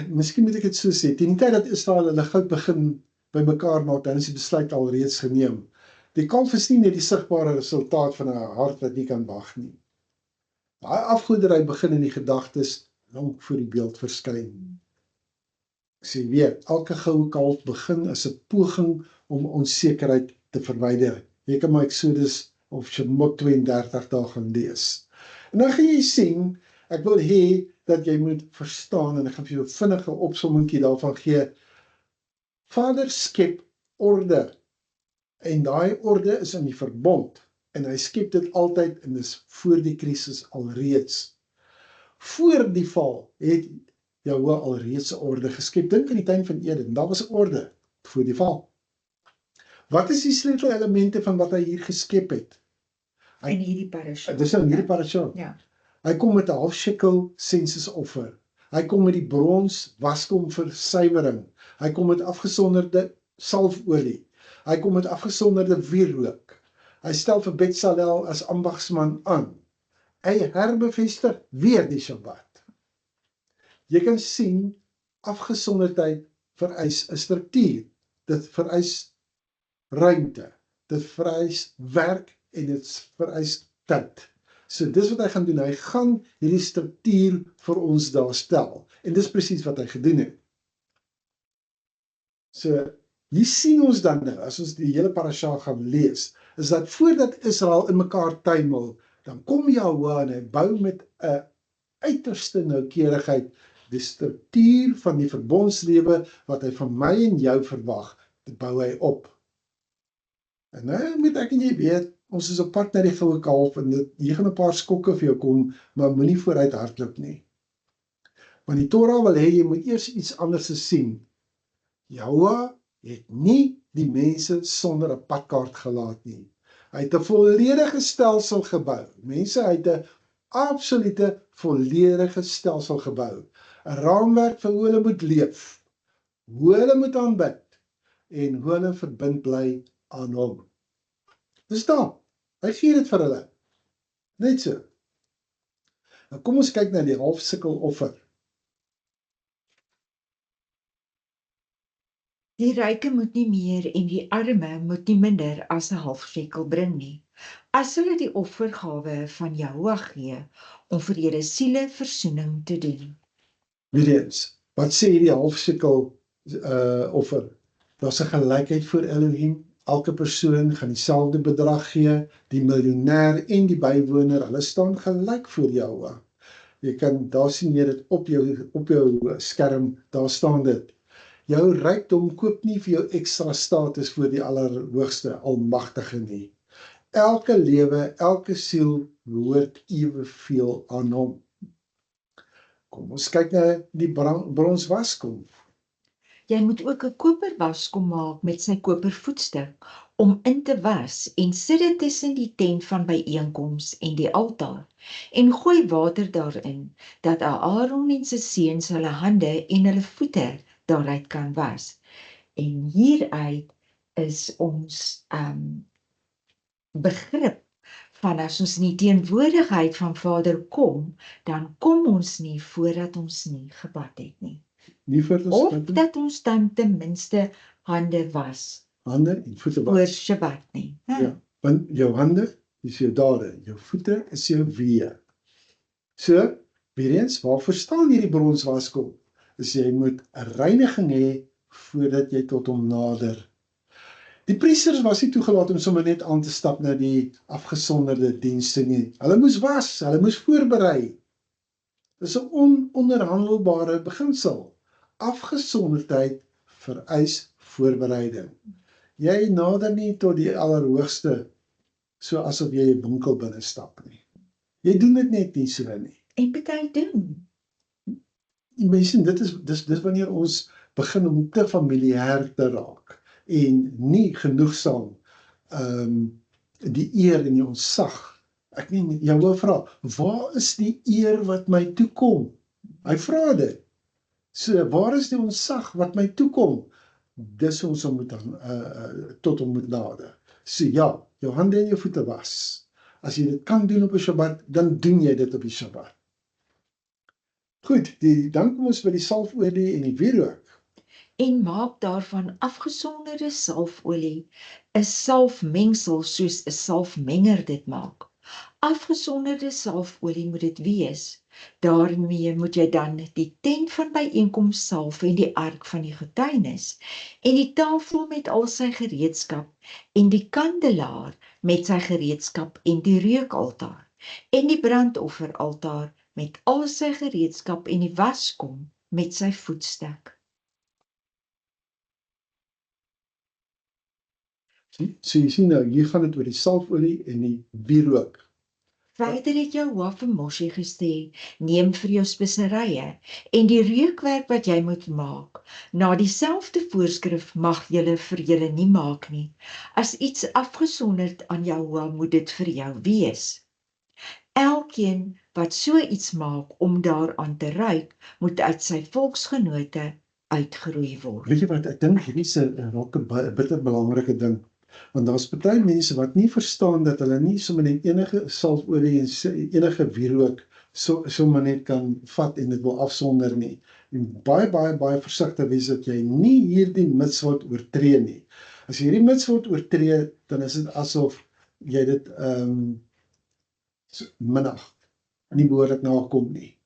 Miskien moet ek dit so sê, teen die tyd dat Israel hulle goud begin by mekaar maak, dan is die besluit al reeds geneem. Die kalf is nie net die sigbare resultaat van 'n hart wat nie kan wag nie. Daai afgoderry begin in die gedagtes lank voor die beeld verskyn. Ek sê weer, elke goue kalf begin as 'n poging om onsekerheid te verwyder. Jy kan maar Exodus of Shemot 32 daar gaan lees. En dan gaan jy sien, ek wil hê dat jy moet verstaan, en ek gaan vir jou 'n vinnige opsommingkie daarvan gee. Vader skep orde, en daai orde is in die verbond, en hy skep dit altyd, en dis voor die krisis alreeds. Voor die val het Jahwe alreeds 'n orde geskep. Dink aan die tuin van Eden, daar was 'n orde voor die val. Wat is die sleutelelemente van wat hy hier geskep het? In hierdie parasha. Dis in hierdie parasha. Ja. Hy kom met 'n half shekel sensusoffer. Hy kom met die brons waskom vir suiwering. Hy kom met afgesonderde salfolie. Hy kom met afgesonderde wierook. Hy stel vir Betsalel as ambagsman aan. Hy herbevestig weer die Shabbat. Jy kan sien, afgesonderdheid vereis 'n struktuur. Dit vereis ruimte. Dit vereis werk en dit vereis tyd. So dis wat hy gaan doen, hy gaan hierdie struktuur vir ons daar stel, en dis presies wat hy gedoen het. So, hier sien ons dan nou, as ons die hele parasha gaan lees, is dat voordat Israel in mekaar tuimel, dan kom Jahwe en hy bou met 'n uiterste noukeurigheid die struktuur van die verbondslewe wat hy van my en jou verwag, dit bou hy op. En nou moet ek en jy weet, ons is op pad na die goue kalf, en hier gaan 'n paar skokke vir jou kom, maar moenie vooruit hardloop nie. Want die Torah wil hê, jy moet eers iets anders sien. Jahwe het nie die mense sonder 'n padkaart gelaat nie. Hy het 'n volledige stelsel gebou. Mense, hy het 'n absolute volledige stelsel gebou. 'n Raamwerk vir hoe hulle moet leef, hoe hulle moet aanbid, en hoe hulle verbind bly aan hom. Dis daar, hy gee dit vir hulle. Net so. Nou kom ons kyk na die halfsikkeloffer. Die ryke moet nie meer en die arme moet nie minder as 'n half shekel bring nie, as hulle die offergawe van Jahwe gee, om vir julle siele versoening te doen. Weer eens, wat sê hierdie halfsikkel offer? Daar's 'n gelykheid voor Elohim. Elke persoon gaan dieselfde bedrag gee, die miljonair en die bywoner, hulle staan gelyk voor Jahwe. Jy kan, daar sien jy dit op jou skerm, daar staan dit. Jou rykdom koop nie vir jou ekstra status voor die Allerhoogste Almagtige nie. Elke lewe, elke siel behoort eweveel aan hom. Kom ons kyk na die bronswaskom. Jy moet ook 'n koperwaskom maak met sy kopervoetstuk, om in te was, en sit dit tussen die tent van byeenkoms en die altaar, en gooi water daarin, dat Aaron en sy seuns hulle hande en hulle voete daaruit kan was. En hieruit is ons begrip van as ons in die teenwoordigheid van Vader kom, dan kom ons nie voordat ons nie gebad het nie. Nie vir Of ons dat ons dan ten minste hande was hande en voete oor was. Shabbat nie. Ja, want jou hande is jou dade, jou voete is jou weë. So, weer eens, waarvoor staan hierdie bronswaskom? Is jy moet 'n reiniging hê voordat jy tot hom nader. Die priesters was nie toegelaat om sommer net aan te stap na die afgesonderde dienste nie. Hulle moes was, hulle moes voorberei. Dis 'n ononderhandelbare beginsel. Afgesonderdheid vereis voorbereiding. Jy nader nie tot die Allerhoogste so asof jy 'n winkel binne stap nie. Jy doen dit net nie so nie. En party doen. Jy sien, dis wanneer ons begin om te familiêr te raak en nie genoegsaam die eer en die ontsag. Ek meen, Jehovah vra, waar is die eer wat my toekom? Hy vra dit. So, waar is die ontsag wat my toekom? Dis ons moet tot hom moet nader. So ja, jou hande en jou voete was. As jy dit kan doen op 'n Shabbat, dan doen jy dit op die Shabbat. Goed, dan kom ons by die salfolie en die wierook. En maak daarvan afgesonderde salfolie 'n salfmengsel soos 'n salfmenger dit maak. Afgesonderde salfolie moet dit wees. Daarmee moet jy dan die tent van byeenkoms salf en die ark van die getuienis en die tafel met al sy gereedskap en die kandelaar met sy gereedskap en die reukaltaar en die brandofferaltaar met al sy gereedskap en die waskom met sy voetstuk. So jy sien nou, hier gaan dit oor die salfolie en die wierook. Verder het Jehovah vir Moshe gesê, neem vir jou speserye en die reukwerk wat jy moet maak. Na dieselfde voorskrif mag julle vir julle nie maak nie. As iets afgesonderd aan Jehovah moet dit vir jou wees. Elkeen wat so iets maak om daaraan te ruik, moet uit sy volksgenote uitgeroei word. Weet jy wat, ek dink hierdie is 'n bitter belangrike ding. Want daar's baie mense wat nie verstaan dat hulle nie sommer net enige salfolie en enige wierook sommer net kan vat en dit wil afsonder nie. En baie versigtig wees dat jy nie hierdie mitzvot oortree nie. As jy hierdie mitzvot oortree, dan is dit asof jy dit minag, nie behoorlik nakom nie.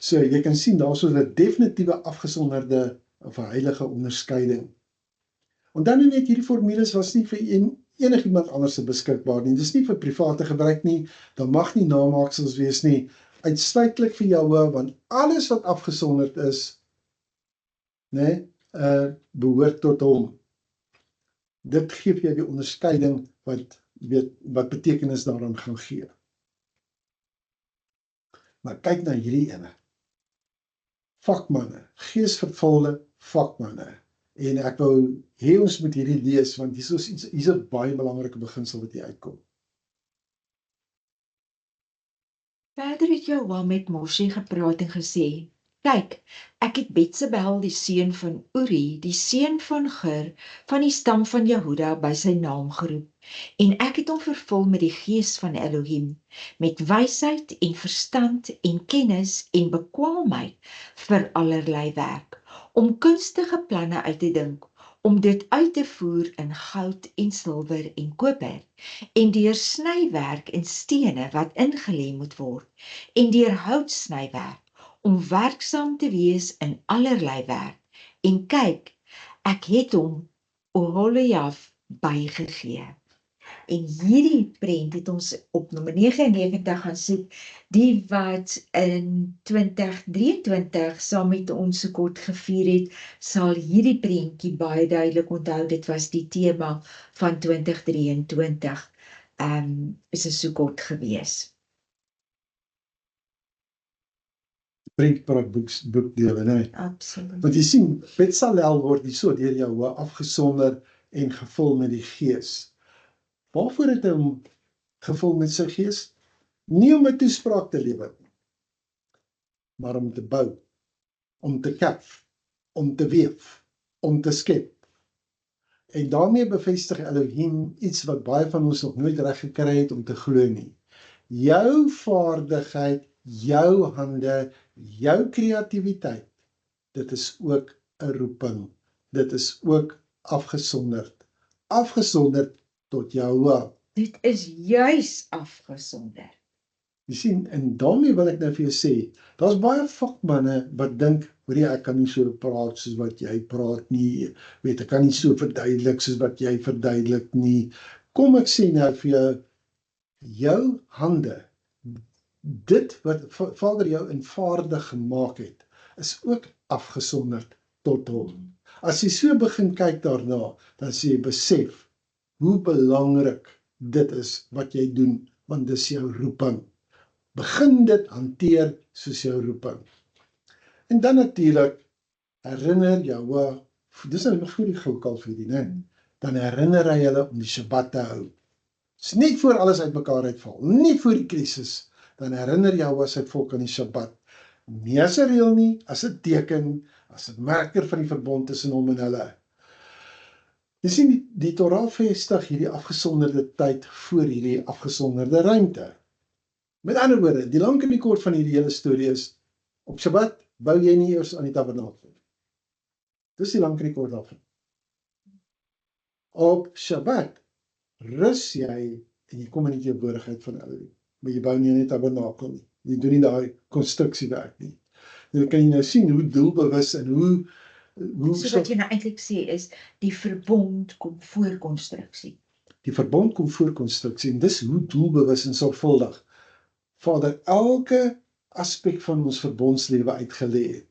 So jy kan sien daar's so 'n definitiewe afgesonderde of 'n heilige onderskeiding. En dan net hierdie formules was nie vir enigiemand anders beskikbaar nie. Dis nie vir private gebruik nie, daar mag nie namaaksels wees nie, uitsluitlik vir jou, want alles wat afgesonderd is, behoort tot hom. Dit gee vir jou die onderskeiding wat betekenis daaraan gaan gee. Maar kyk na hierdie ene. Vakmanne, geesvervulde vakmanne. En ek wou hê ons moet hierdie lees, want hier is 'n baie belangrike beginsel wat hier uitkom. Verder het Jehovah met Moshe gepraat en gesê, kyk, ek het Betsebel, die seun van Uri, die seun van Gur, van die stam van Jehuda, by sy naam geroep, en ek het hom vervul met die gees van Elohim, met wysheid en verstand en kennis en bekwaamheid vir allerlei werk, om kunstige planne uit te dink, om dit uit te voer in goud en silwer en koper, en deur snywerk en stene wat ingelê moet word, en deur houtsnywerk, om werksaam te wees in allerlei werk. En kyk, ek het hom Oholiab bygegee. En hierdie prent het ons op nommer 99 gaan soek, die wat in 2023 saam met ons Sukkot gevier het, sal hierdie prentjie baie duidelik onthou, dit was die tema van 2023, is 'n Sukkot gewees. Prentpraat boekdele, nee. Absoluut. Want jy sien, Betsalel word hier so deur jou afgesonder en gevul met die gees. Waarvoor het hy hom gevul met sy gees? Nie om 'n toespraak te lewer nie, maar om te bou, om te kerf, om te weef, om te skep. En daarmee bevestig Elohim iets wat baie van ons nog nooit reg gekry het om te glo nie. Jou vaardigheid, jou hande, jou kreatiwiteit, dit is ook 'n roeping. Dit is ook afgesonderd tot Jehovah. Dit is juis afgesonder. Jy sien, en daarmee wil ek nou vir jou sê, daar's baie vakmanne wat dink, hoor jy, ek kan nie so praat soos wat jy praat nie, weet, ek kan nie so verduidelik soos wat jy verduidelik nie. Kom ek sê nou vir jou hande, dit wat Vader jou in vaardig gemaak het, is ook afgesonderd tot hom. As jy so begin kyk daarna, dan sê jy besef hoe belangrik dit is wat jy doen, want dis jou roeping. Begin dit hanteer soos jou roeping. En dan natuurlik, herinner jou, dis nou nog voor die goue kalf hierdie, né? Dan herinner hy hulle om die Sabbat te hou. Dis net voor alles uitmekaar uitval, net voor die krisis, dan herinner Jahwe sy volk aan die Sabbat. Nie as 'n reël nie, as 'n teken, as 'n merker van die verbond tussen hom en hulle. Jy sien, die Torah vestig hierdie afgesonderde tyd voor hierdie afgesonderde ruimte. Met ander woorde, die lank en die kort van hierdie hele storie is, op Sabbat bou jy nie eers aan die tabernakel. Dis die lank en die kort daarvan. Op Sabbat rus jy en jy kom in die teenwoordigheid van Elohim. Maar jy bou nie in die tabernakel nie. Jy doen nie daai konstruksiewerk nie. Dan kan jy nou sien hoe doelbewus en hoe So wat jy nou eintlik sê is, die verbond kom voor konstruksie. die verbond kom voor konstruksie en dis hoe doelbewus en sorgvuldig Vader elke aspek van ons verbondslewe uitgelê het.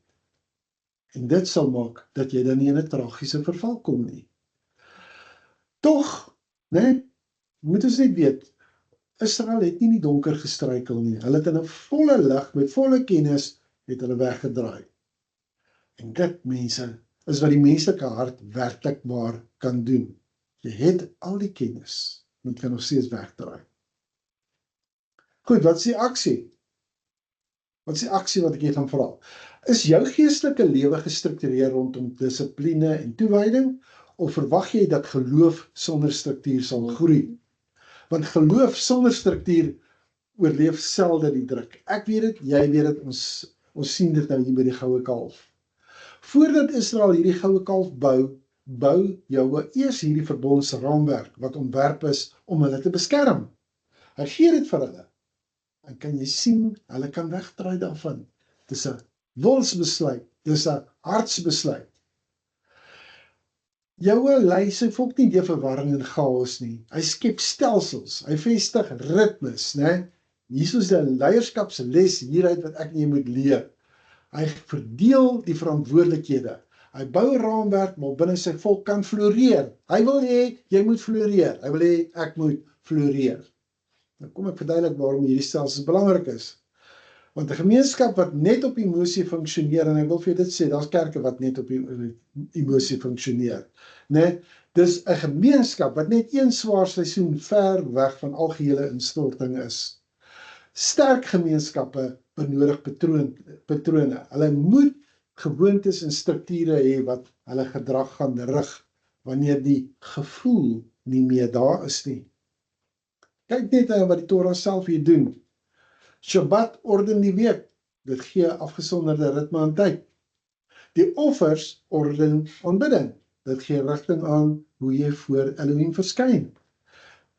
En dit sal maak dat jy dan nie in 'n tragiese verval kom nie. Tog, né, moet ons net weet, Israel het nie in die donker gestruikel nie. Hulle het in 'n volle lig, met volle kennis, het hulle weggedraai. En dit, mense, is wat die menslike hart werklik maar kan doen. Jy het al die kennis, maar jy kan nog steeds wegdraai. Goed, wat is die aksie? Wat is die aksie wat ek hier gaan vra? Is jou geestelike lewe gestruktureer rondom dissipline en toewyding, of verwag jy dat geloof sonder struktuur sal groei? Want geloof sonder struktuur oorleef selde die druk. Ek weet dit, jy weet dit, ons sien dit nou hier by die goue kalf. Voordat Israel hierdie goue kalf bou Jahwe eers hierdie verbondsraamwerk wat ontwerp is om hulle te beskerm. Hy gee dit vir hulle. En kan jy sien, hulle kan wegdraai daarvan. Dis 'n wilsbesluit, dis 'n hartsbesluit. Jahwe lei sy volk nie deur verwarring en chaos nie. Hy skep stelsels, hy vestig ritmes, né? Hier is die leierskapsles hieruit wat ek en jy moet leer. Hy verdeel die verantwoordelikhede. Hy bou 'n raamwerk, maar binne sy volk kan floreer. Hy wil hê jy moet floreer. Hy wil hê ek moet floreer. Nou kom ek verduidelik waarom hierdie stelsels belangrik is. Want 'n gemeenskap wat net op emosie funksioneer, en ek wil vir jou dit sê, daar's kerke wat net op emosie funksioneer, né? Dis 'n gemeenskap wat net een swaar seisoen ver weg van algehele instorting is. Sterk gemeenskappe benodig patrone. Hulle moet gewoontes en strukture hê wat hulle gedrag gaan rig wanneer die gevoel nie meer daar is nie. Kyk net wat die Torah self hier doen. Shabbat orden die week. Dit gee afgesonderde ritme aan tyd. Die offers orden aanbidding. Dit gee rigting aan hoe jy voor Elohim verskyn.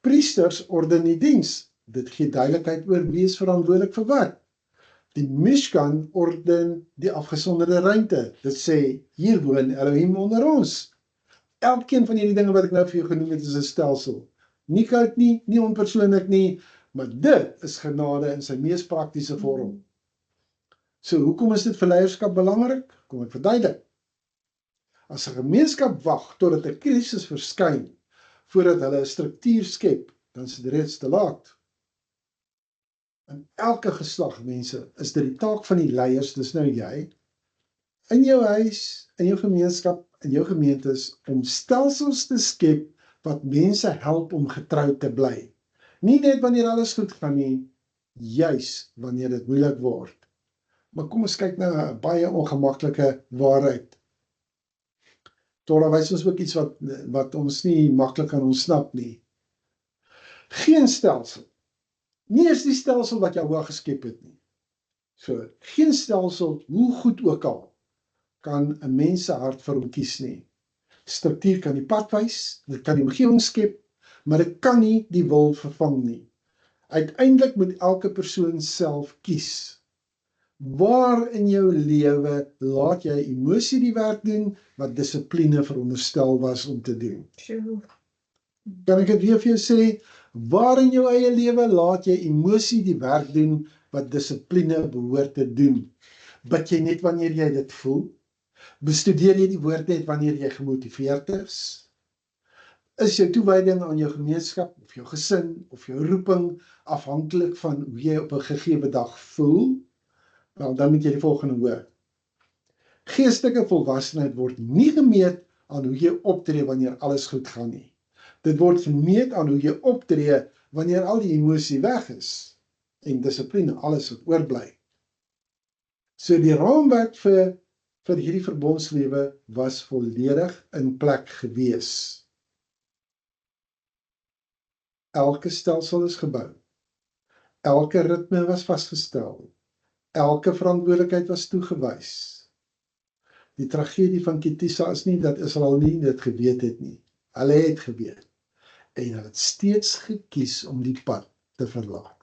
Priesters orden die diens. Dit gee duidelikheid oor wie is verantwoordelik vir wat. Die Mishkan orden die afgesonderde ruimte. Dit sê, hier woon Elohim onder ons. Elkeen van hierdie dinge wat ek nou vir jou genoem het, is 'n stelsel. Nie koud nie, nie onpersoonlik nie, maar dit is genade in sy mees praktiese vorm. So, hoekom is dit vir leierskap belangrik? Kom ek verduidelik. As 'n gemeenskap wag totdat 'n krisis verskyn, voordat hulle 'n struktuur skep, dan is dit reeds te laat. In elke geslag, mense, is dit die taak van die leiers, dis nou jy, in jou huis, in jou gemeenskap, in jou gemeentes, om stelsels te skep wat mense help om getrou te bly. Nie net wanneer alles goed gaan nie, juis wanneer dit moeilik word. Maar kom ons kyk na 'n baie ongemaklike waarheid. Torah wys ons ook iets wat ons nie maklik kan ontsnap nie. Geen stelsel. Nie is die stelsel wat Jahwe geskep het nie. So, geen stelsel, hoe goed ook al, kan 'n mens se hart vir hom kies nie. Struktuur kan die pad wys, dit kan die omgewing skep, maar dit kan nie die wil vervang nie. Uiteindelik moet elke persoon self kies. Waar in jou lewe laat jy emosie die werk doen, wat dissipline veronderstel was om te doen? Kan ek dit weer vir jou sê? Waar in jou eie lewe laat jy emosie die werk doen, wat dissipline behoort te doen? Bid jy net wanneer jy dit voel? Bestudeer jy die woord net wanneer jy gemotiveerd is? Is jou toewyding aan jou gemeenskap, of jou gesin, of jou roeping, afhanklik van hoe jy op 'n gegeewe dag voel? Wel, dan moet jy die volgende hoor. Geestelike volwassenheid word nie gemeet aan hoe jy optree wanneer alles goed gaan nie. Dit word gemeet aan hoe jy optree wanneer al die emosie weg is en dissipline, alles wat oorbly. So die raamwerk vir hierdie verbondslewe was volledig in plek gewees. Elke stelsel is gebou. Elke ritme was vasgestel. Elke verantwoordelikheid was toegewys. Die tragedie van Kitisa is nie dat Israel nie dit geweet het nie. Hulle het geweet. En hulle het steeds gekies om die pad te verlaat.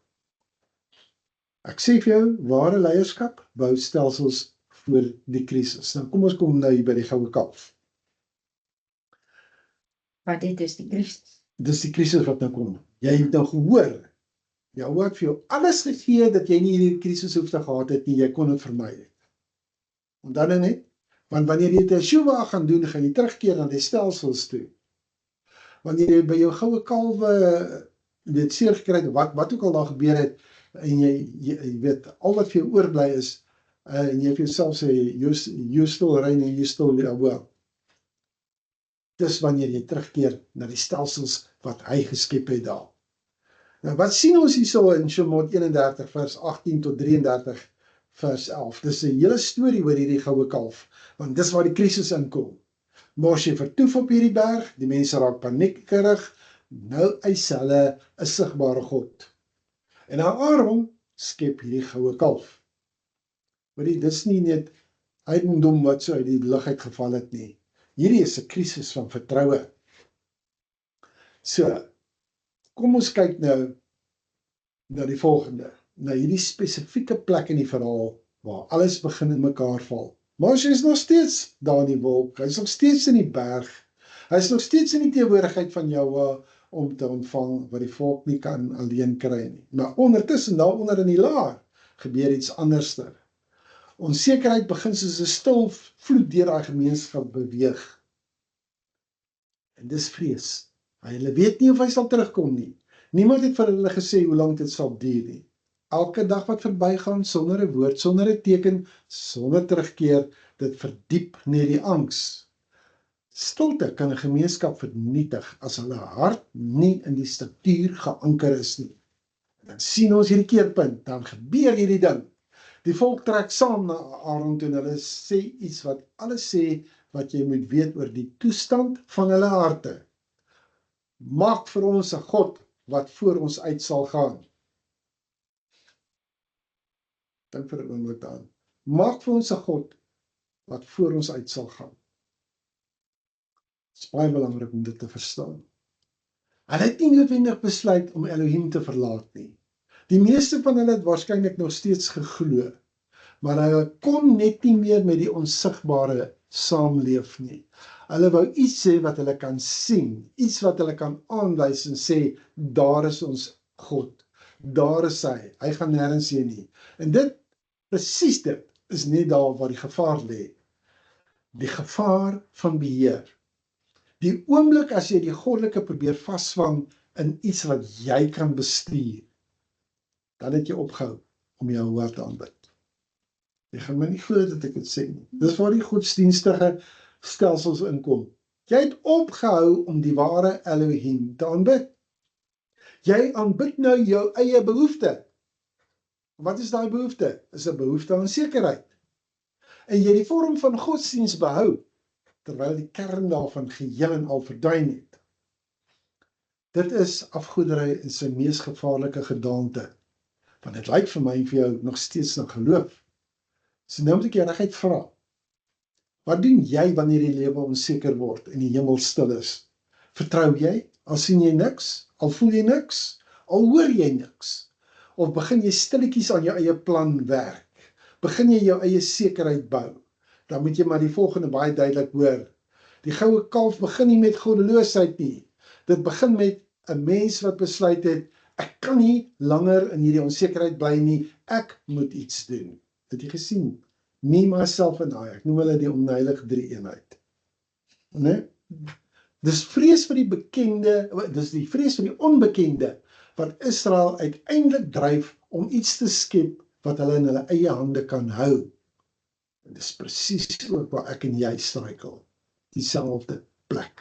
Ek sê vir jou, ware leierskap bou stelsels voor die krisis. Nou kom ons kom nou hier by die goue kalf. Want dit is die krisis. Dis die krisis wat nou kom. Jy het nou gehoor. Jou het vir jou alles gegee dat jy nie hierdie krisis hoef te gehad het nie, jy kon dit vermy het. Onthou nou net, want wanneer jy teshuwa gaan doen, gaan jy terugkeer na die stelsels toe. Wanneer jy by jou goue kalwe dit seer gekry het, wat ook al daar gebeur het, en jy weet, al wat vir jou oorbly is, en jy vir jouself sê, you still reign and you still well. Dis wanneer jy terugkeer na die stelsels wat hy geskep het daar. Nou, wat sien ons hierso in Shemot 31 vers 18 tot 33 vers 11? Dis 'n hele storie oor hierdie goue kalf, want dis waar die krisis inkom. Moshe vertoef op hierdie berg, die mense raak paniekerig, nou eis hulle 'n sigbare God. En Aaron skep hierdie goue kalf. Maar dis nie net heidendom wat so uit die lug uit geval het nie. Hierdie is 'n krisis van vertroue. So, kom ons kyk nou na die volgende, na hierdie spesifieke plek in die verhaal waar alles begin in mekaar val. Moshe is nog steeds daar in die wolk, hy is nog steeds in die berg, hy is nog steeds in die teenwoordigheid van Jahwe om te ontvang wat die volk nie kan alleen kry nie. Maar ondertussen, daaronder in die laar, gebeur iets anderster. Onsekerheid begin soos 'n stil vloed deur daai gemeenskap beweeg. En dis vrees. Hulle weet nie of hy sal terugkom nie. Niemand het vir hulle gesê hoe lank dit sal duur nie. Elke dag wat verbygaan sonder 'n woord, sonder 'n teken, sonder terugkeer, dit verdiep net die angs. Stilte kan 'n gemeenskap vernietig as hulle hart nie in die struktuur geanker is nie. En dan sien ons hierdie keerpunt, dan gebeur hierdie ding. Die volk trek saam na Aaron toe en hulle sê iets wat alles sê wat jy moet weet oor die toestand van hulle harte. Maak vir ons 'n God wat voor ons uit sal gaan. Dink vir 'n oomblik daaraan. Maak vir ons 'n God wat voor ons uit sal gaan. Dit is baie belangrik om dit te verstaan. Hulle het nie noodwendig besluit om Elohim te verlaat nie. Die meeste van hulle het waarskynlik nog steeds geglo, maar hulle kon net nie meer met die onsigbare saamleef nie. Hulle wou iets sê wat hulle kan sien, iets wat hulle kan aanwys en sê, daar is ons God, daar is hy gaan nêrens heen nie. En dit, presies dit, is net daar waar die gevaar lê. Die gevaar van beheer. Die oomblik as jy die goddelike probeer vasvang in iets wat jy kan bestuur, dan het jy opgehou om jou hart te aanbid. Jy gaan my nie glo dat ek dit sê nie. Dis waar die godsdienstige stelsels inkom. Jy het opgehou om die ware Elohim te aanbid. Jy aanbid nou jou eie behoefte. Wat is daai behoefte? Is 'n behoefte aan sekerheid. En jy die vorm van godsdienst behou, terwyl die kern daarvan geheel en al verdwyn het. Dit is afgoedery in sy mees gevaarlike gedaante. Want dit lyk vir my en vir jou nog steeds na geloof. So nou moet ek jou reguit vra. Wat doen jy wanneer die lewe onseker word en die hemel stil is? Vertrou jy? Al sien jy niks? Al voel jy niks? Al hoor jy niks? Of begin jy stilletjies aan jou eie plan werk? Begin jy jou eie sekerheid bou? Dan moet jy maar die volgende baie duidelik hoor. Die goue kalf begin nie met goddeloosheid nie. Dit begin met 'n mens wat besluit het, ek kan nie langer in hierdie onsekerheid bly nie, ek moet iets doen. Het jy gesien? Me, myself en I, ek noem hulle die onheilige drie-eenheid. Nee? Dis vrees vir die bekende, dis die vrees vir die onbekende wat Israel uiteindelik dryf om iets te skep wat hulle in hulle eie hande kan hou. En dis presies ook waar ek en jy struikel. Dieselfde plek.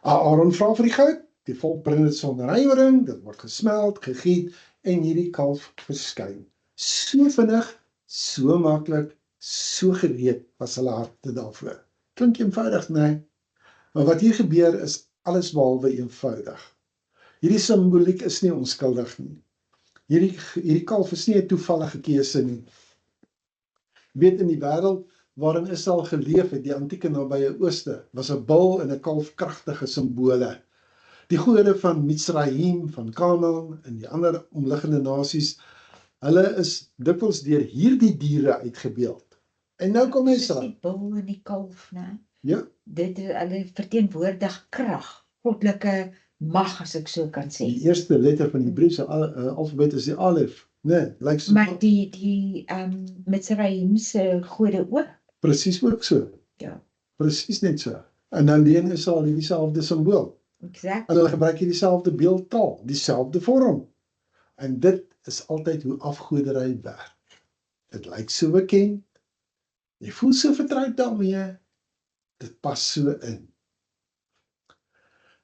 Aaron vra vir die goud, die volk bring dit sonder huiwering, dit word gesmeld, gegiet en hierdie kalf verskyn. So vinnig, so maklik, so gereed was hulle harte daarvoor. Klink eenvoudig, nee. Maar wat hier gebeur is alles behalwe eenvoudig. Hierdie simboliek is nie onskuldig nie. Hierdie kalf is nie 'n toevallige keuse nie. Weet in die wêreld waarin Israel geleef het, die antieke nabye Ooste, was 'n bul en 'n kalf kragtige simbole. Die gode van Mitsraim, van Kanaan en die ander omliggende nasies, hulle is dikwels deur hierdie diere uitgebeeld. En nou kom Israel. Die bul en die kalf, né? Ja, Hulle verteenwoordig krag, goddelike mag, as ek so kan sê. die eerste letter van die Hebreëse alfabet is die alef. Nee, lyk so. Maar die Mitsraim se gode ook. Presies ook so. Ja, Presies net so. En dan leen Israel dieselfde simbool. exact. En hulle gebruik hier dieselfde beeldtaal, dieselfde vorm. En dit is altyd hoe afgoderry werk. Dit lyk so bekend. Jy voel so vertroud daarmee. Dit pas so in.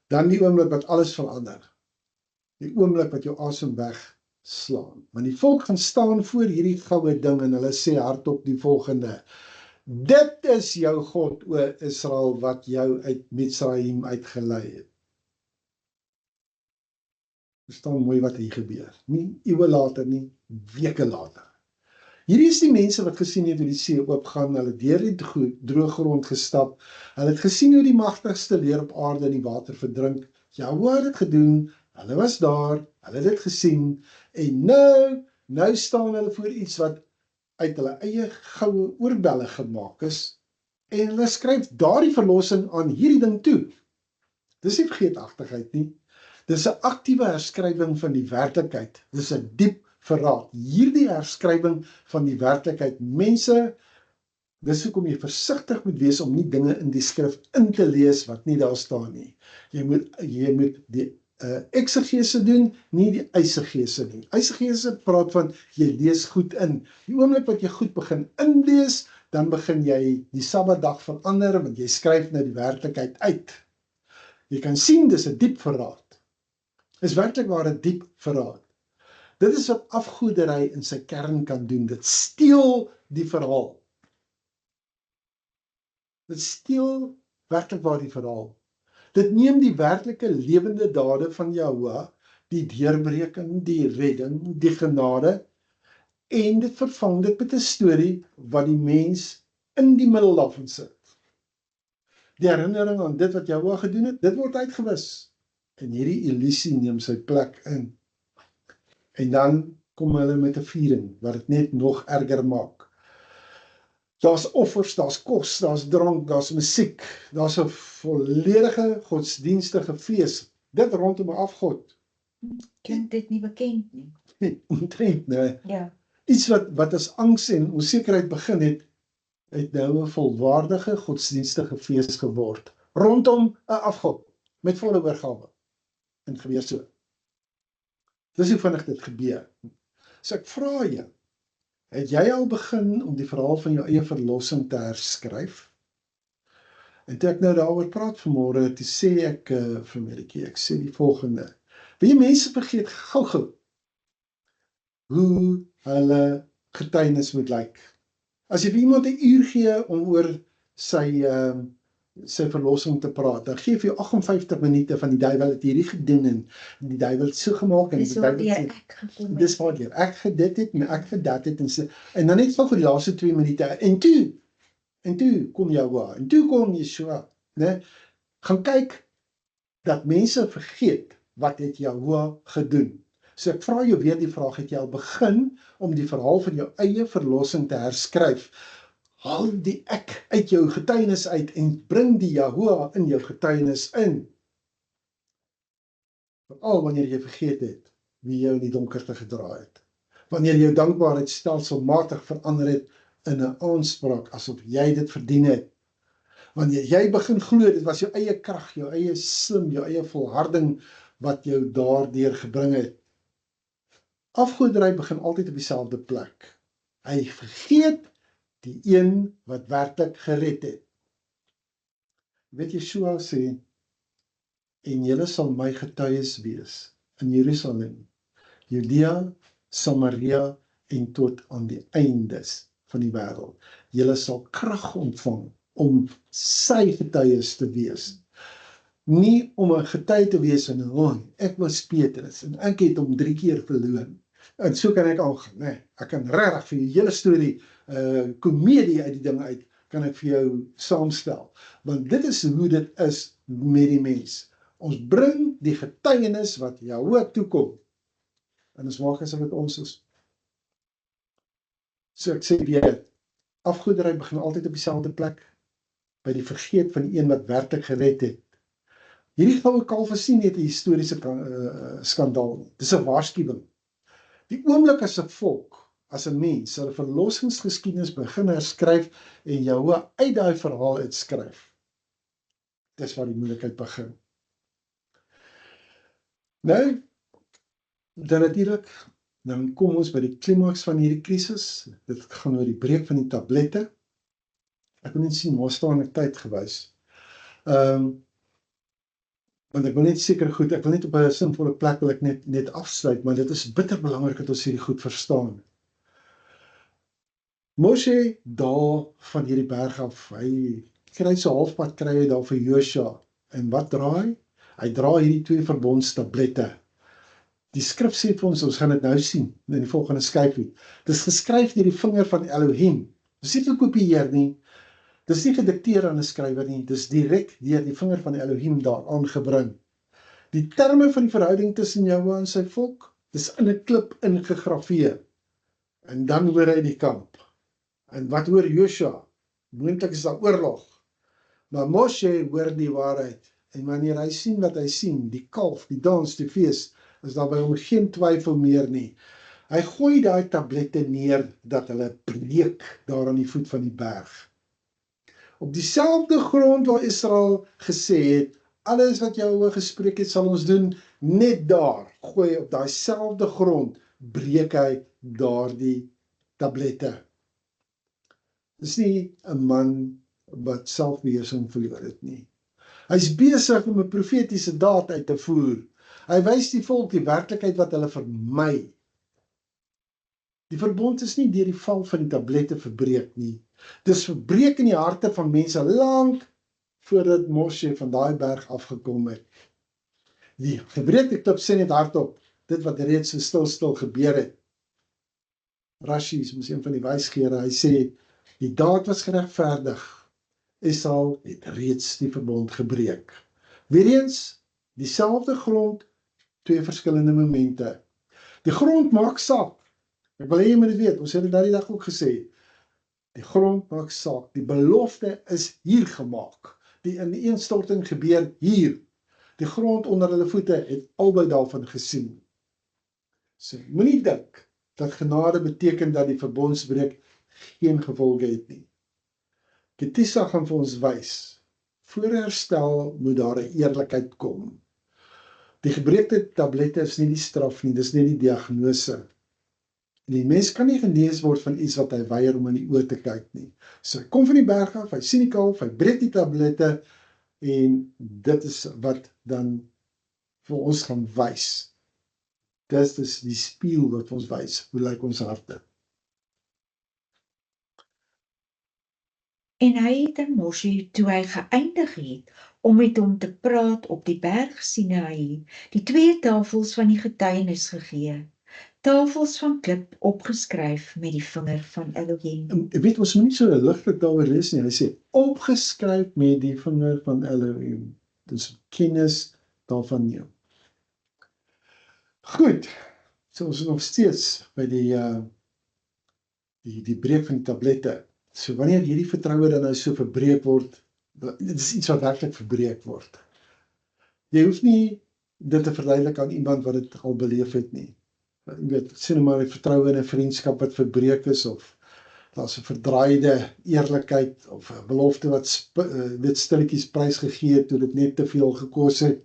Dan die oomblik wat alles verander. Die oomblik wat jou asem wegslaan. Want die volk gaan staan voor hierdie goue ding en hulle sê hardop die volgende: Dit is jou God, o Israel, wat jou uit Mitsraim uitgelei het. Verstaan mooi wat hier gebeur. Nie eeue later nie, weke later. Hierdie is die mense wat gesien het hoe die see oopgaan, hulle deur die droë grond gestap, hulle het gesien hoe die magtigste leer op aarde in die water verdrink. Jahwe het dit gedoen, hulle was daar, hulle het dit gesien, en nou staan hulle voor iets wat uit hulle eie goue oorbelle gemaak is, en hulle skryf daardie verlossing aan hierdie ding toe. Dis nie vergeetachtigheid nie. Dis 'n aktiewe herskrywing van die werklikheid. Dis 'n diep verraad. Hierdie herskrywing van die werklikheid. Mense, dis hoekom jy versigtig moet wees om nie dinge in die skrif in te lees wat nie daar staan nie. Jy moet die eksegese doen, nie die eisegese nie. Eisegese praat van jy lees goed in. Die oomblik wat jy goed begin inlees, dan begin jy die Sabbatdag verander, want jy skryf nou die werklikheid uit. Jy kan sien, dis 'n diep verraad. Is werklik waar 'n diep verraad. Dit is wat afgoderry in sy kern kan doen. Dit steel die verhaal. Dit steel werklik waar die verhaal. Dit neem die werklike lewende dade van Jahwe, die deurbreking, die redding, die genade, en dit vervang dit met 'n storie wat die mens in die middel daarvan sit. Die herinnering aan dit wat Jahwe gedoen het, dit word uitgewis. En hierdie illusie neem sy plek in. En dan kom hulle met 'n viering, wat dit net nog erger maak. Daar's offers, daar's kos, daar's drank, daar's musiek, daar's 'n volledige godsdienstige fees. Dit rondom 'n afgod. Klink dit nie bekend nie? Omtrent, nee. Ja. Iets wat as angs en onsekerheid begin het nou 'n volwaardige godsdienstige fees geword. Rondom 'n afgod, met volle oorgawe. En gebeur so. Dis hoe vinnig dit gebeur. So ek vra jou, het jy al begin om die verhaal van jou eie verlossing te herskryf? En toe ek nou daaroor praat vanmôre, toe sê ek vir Amerika, ek sê die volgende: Wie mense vergeet gou hoe hulle getuienis moet lyk. As jy vir iemand 'n uur gee om oor sy verlossing te praat, dan gee vir jou 58 minute van die duiwel het hierdie gedoen en die duiwel het so gemaak en Dis die waar duiwel het ek gekom het. dis waardeur ek gedit het en ek gedat het en dan net so vir die laaste 2 minute en toe kom Jahwe en toe kom Yeshua, né? Gaan kyk dat mense vergeet wat het Jahwe gedoen. So ek vra jou weer die vraag, het jy al begin om die verhaal van jou eie verlossing te herskryf? Haal die ek uit jou getuienis uit en bring die Jahwe in jou getuienis in. Veral wanneer jy vergeet het wie jou in die donkerte gedra het. Wanneer jou dankbaarheid stelselmatig verander het in 'n aanspraak asof jy dit verdien het. Wanneer jy begin glo, dit was jou eie krag, jou eie slim, jou eie volharding wat jou daardeur gebring het. Afgoderry begin altyd op dieselfde plek. Hy vergeet die een wat werklik gered het. Weet Yeshua sê, en julle sal my getuies wees in Jerusalem, Judea, Samaria en tot aan die eindes van die wêreld. Julle sal krag ontvang om sy getuies te wees. Nie om 'n getuie te wees en ek was Petrus en ek het hom 3 keer verloon. En so kan ek aangaan, nee. Ek kan regtig vir jou hele storie, komedie uit die ding uit, kan ek vir jou saamstel. Want dit is hoe dit is met die mens. Ons bring die getuienis wat Jahwe toekom. En ons maak asof dit ons is. So ek sê weer, afgoderry begin altyd op dieselfde plek, by die vergeet van die een wat werklik gered het. Hierdie goue kalf is nie net 'n historiese skandaal, dis 'n waarskuwing. Die oomblik as 'n volk, as 'n mens, hulle verlossingsgeskiedenis begin herskryf en Jahwe uit daai verhaal uitskryf. Dis waar die moeilikheid begin. Nou, dan natuurlik, dan kom ons by die klimaks van hierdie krisis. Dit gaan oor die breek van die tablette. Ek wil net sien, waar staan ek tyd gewys. Want ek wil net seker goed, ek wil net op 'n sinvolle plek wil ek net afsluit, maar dit is bitter belangrik dat ons hierdie goed verstaan. Moshe daal van hierdie berg af, hy kry so halfpad kry hy daar vir Josua, en wat dra hy? Hy dra hierdie 2 verbondstablette. Die skrif sê vir ons gaan dit nou sien, in die volgende skyfie. Dit is geskryf deur die vinger van Elohim. Dis nie gekopieer nie, dis nie gedikteer aan 'n skrywer nie, dis direk deur die vinger van Elohim daar aangebring. Die terme van die verhouding tussen Jahwe en sy volk, dis in 'n klip ingegrafeer. En dan hoor hy die kamp. En wat hoor Josua? Moontlik is daar oorlog. Maar Moshe hoor die waarheid. En wanneer hy sien wat hy sien, die kalf, die dans, die fees, is daar by hom geen twyfel meer nie. Hy gooi daai tablette neer dat hulle breek daar aan die voet van die berg. Op dieselfde grond waar Israel gesê het, alles wat Jahwe gespreek het sal ons doen, net daar, gooi op daai selfde grond, breek hy daardie tablette. Dis nie 'n man wat selfbeheersing verloor het nie. Hy's besig om 'n profetiese daad uit te voer. Hy wys die volk die werklikheid wat hulle vermy. Die verbond is nie deur die val van die tablette verbreek nie. Dis verbreek in die harte van mense lank voordat Moshe van daai berg afgekom het. Die gebreekte klip sê net hardop, dit wat reeds so stil gebeur het. Rashi is mos een van die wysgeere, hy sê, die daad was geregverdig. Esau het reeds die verbond gebreek. Weereens, dieselfde grond, 2 verskillende momente. Die grond maak saak. Ek wil hê jy moet dit weet, ons het dit daardie dag ook gesê. Die grond maak saak. Die belofte is hier gemaak. Die ineenstorting gebeur hier. Die grond onder hulle voete het albei daarvan gesien. So, moenie dink dat genade beteken dat die verbondsbreek geen gevolge het nie. Ketissa gaan vir ons wys, voor herstel moet daar 'n eerlikheid kom. Die gebreekte tablette is nie die straf nie, dis nie die diagnose. En die mens kan nie genees word van iets wat hy weier om in die oë te kyk nie. So hy kom van die berg af, hy sien die kalf, hy breek die tablette, en dit is wat dan vir ons gaan wys. Dit is die spieël wat ons wys, hoe lyk ons harte. En hy het aan Moshe, toe hy geëindig het, om met hom te praat op die berg Sinaï, die 2 tafels van die getuienis gegee, tafels van klip opgeskryf met die vinger van Elohim. En weet, ons moet nie so ligtelik daaroor lees nie, hy sê, opgeskryf met die vinger van Elohim, dus kennis daarvan neem. Goed, so ons is nog steeds by die breek van die tablette. So wanneer hierdie vertroue dan nou so verbreek word, dit is iets wat werklik verbreek word. Jy hoef nie dit te verduidelik aan iemand wat dit al beleef het nie. Jy weet, sê nou maar die vertroue in 'n vriendskap wat verbreek is, of daar's 'n verdraaide eerlikheid of 'n belofte wat weet stilletjies prysgegee het toe dit net te veel gekos het.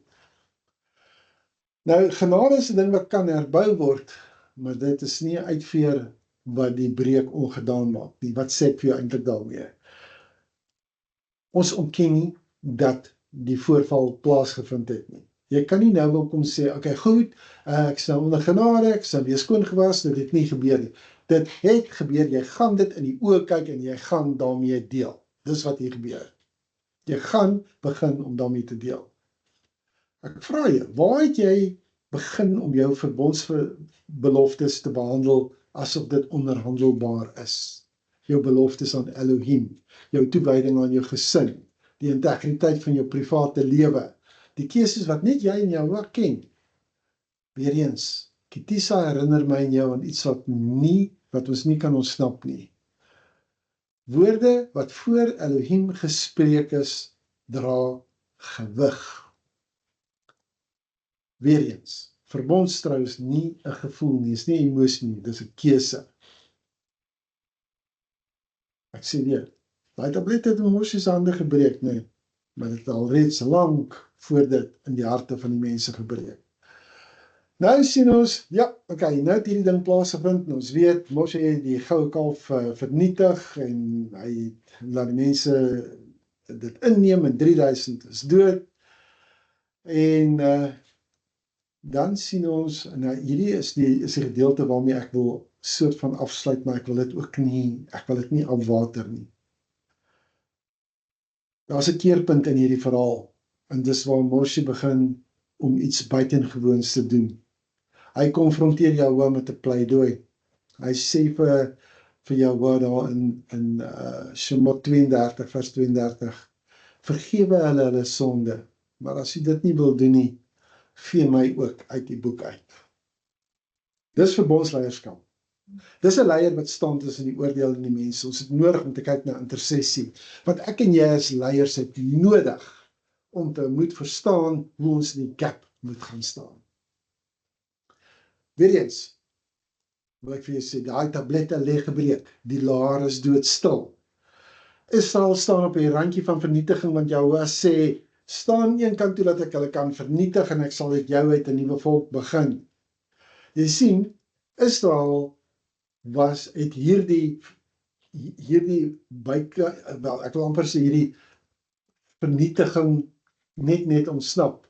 Nou, genade is 'n ding wat kan herbou word, maar dit is nie 'n uitveer wat die breuk ongedaan maak nie. Wat sê ek vir jou eintlik daarmee? Ons ontken nie dat die voorval plaasgevind het nie. Jy kan nie nou wil kom sê, okay, goed, ek is nou onder genade, ek is nou weer skoon gewas, dit het nie gebeur nie. Dit het gebeur, jy gaan dit in die oë kyk en jy gaan daarmee deel. Dis wat hier gebeur. Jy gaan begin om daarmee te deel. Ek vra jou, waar het jy begin om jou verbondsbeloftes te behandel asof dit onderhandelbaar is? Jou beloftes aan Elohim, jou toewyding aan jou gesin, die integriteit van jou private lewe, die keuses wat net jy en jou ken. Weereens, Kitisa herinner my en jou aan iets wat ons nie kan ontsnap nie. Woorde wat voor Elohim gespreek is, dra gewig. Weereens, verbondstrou is nie 'n gevoel nie, is nie 'n emosie nie, dis 'n keuse. Ek sê weer, daai tablet het in Moses hande gebreek, nee, maar dit het alreeds lank voor dit in die harte van die mense gebreek. Nou sien ons, ja, okay, nou het hierdie ding plaasgevind, en ons weet, Moshe het die goue kalf vernietig, en hy laat die mense dit inneem, en 3000 is dood, en dan sien ons, nou hierdie is die gedeelte waarmee ek wil soort van afsluit, maar ek wil dit nie afwater nie. Daar's 'n keerpunt in hierdie verhaal, en dis waar Moshe begin om iets buitengewoons te doen. Hy konfronteer Jahwe met 'n pleidooi. Hy sê vir Jahwe daar in Shemot 32 vers 32, vergewe hulle sonde, maar as jy dit nie wil doen nie, vee my ook uit die boek uit. Dis verbondsleierskap. Dis 'n leier wat staan tussen die oordeel en die mense. Ons het nodig om te kyk na intersessie. Want ek en jy as leiers het nodig om te moet verstaan hoe ons in die gap moet gaan staan. Weereens, wil ek vir jou sê, daai tablette lê gebreek, die laar is doodstil. Israel staan op die randjie van vernietiging, want Jahwe sê, staan een kant toe dat ek hulle kan vernietig, en ek sal uit jou uit 'n nuwe volk begin. Jy sien, Israel het hierdie ek wil amper sê hierdie vernietiging net ontsnap.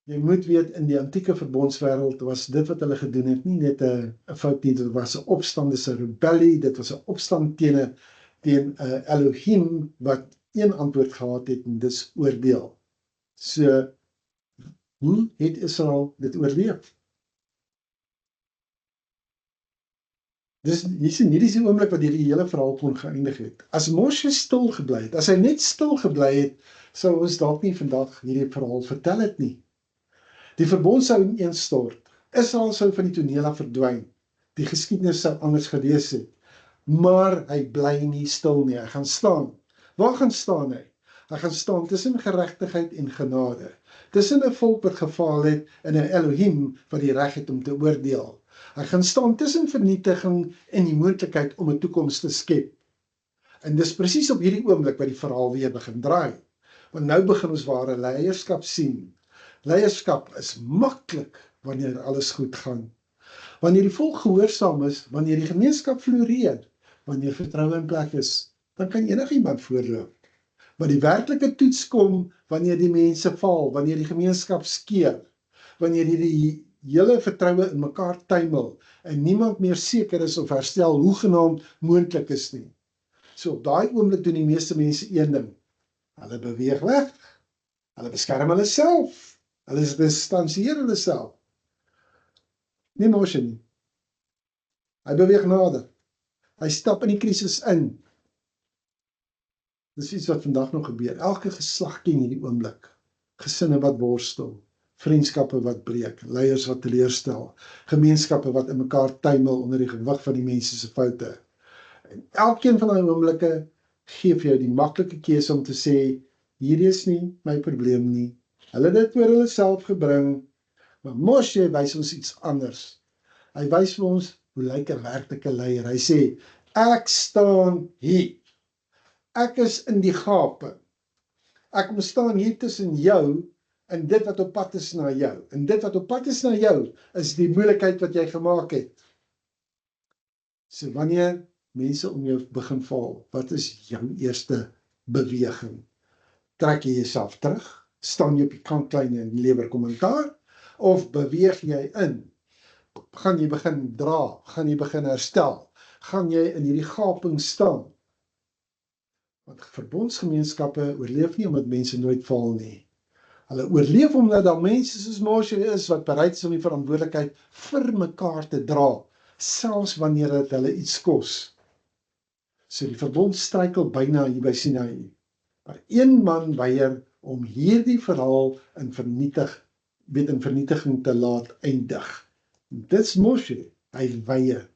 Jy moet weet, in die antieke verbondswêreld was dit wat hulle gedoen het, nie net 'n fout nie, dit was 'n opstand, dis 'n rebellie, dit was 'n opstand teen Elohim, wat een antwoord gehad het, en dis oordeel. So, hoe het Israel dit oorleef? Jy sien, hierdie is die oomblik wat hierdie hele verhaal kon geëindig het. As Moshe stil gebly het, as hy net stil gebly het, sou ons dalk nie vandag hierdie verhaal vertel het nie. Die verbond sou ineenstort. Israel sou van die toneel af verdwyn. Die geskiedenis sou anders gewees het. Maar hy bly nie stil nie, hy gaan staan. Waar gaan staan hy? Hy gaan staan tussen geregtigheid en genade. Tussen 'n volk wat gefaal het en 'n Elohim wat die reg het om te oordeel. Hy gaan staan tussen vernietiging en die moontlikheid om 'n toekoms te skep. En dis presies op hierdie oomblik wat die verhaal weer begin draai. Want nou begin ons ware leierskap sien. Leierskap is maklik wanneer alles goed gaan. Wanneer die volk gehoorsaam is, wanneer die gemeenskap floreer, wanneer vertroue in plek is, dan kan enigiemand voorloop. Maar die werklike toets kom wanneer die mense val, wanneer die gemeenskap skeer, wanneer die hele vertroue in mekaar tuimel en niemand meer seker is of herstel hoegenaamd moontlik is nie. So op daai oomblik doen die meeste mense een ding. Hulle beweeg weg. Hulle beskerm hulle self. Hulle distansieer hulle self. Nie Moshe nie. Hy beweeg nader. Hy stap in die krisis in. Dis iets wat vandag nog gebeur. Elke geslag ken hierdie oomblik. Gesinne wat worstel, vriendskappe wat breek, leiers wat teleurstel, gemeenskappe wat in mekaar tuimel onder die gewig van die mense se foute. En elkeen van die oomblikke gee vir jou die maklike keuse om te sê, hierdie is nie my probleem nie. Hulle het dit oor hulle self gebring, maar Moshe wys ons iets anders. Hy wys vir ons hoe lyk 'n werklike leier? Hy sê, ek staan hier. Ek is in die gape. Ek moet staan hier tussen jou en dit wat op pad is na jou. En dit wat op pad is na jou, is die moeilikheid wat jy gemaak het. So wanneer mense om jou begin val, wat is jou eerste beweging? Trek jy jouself terug? Staan jy op die kantlyn en lewer kommentaar? Of beweeg jy in? Gaan jy begin dra? Gaan jy begin herstel? Gaan jy in hierdie gaping staan? Want verbondsgemeenskappe oorleef nie omdat mense nooit val nie. Hulle oorleef omdat daar mense soos Moshe is wat bereid is om die verantwoordelikheid vir mekaar te dra, selfs wanneer dit hulle iets kos. So die verbond struikel byna hier by Sinaï. Maar een man weier om hierdie verhaal in vernietiging te laat eindig. Dit's Moshe, hy weier.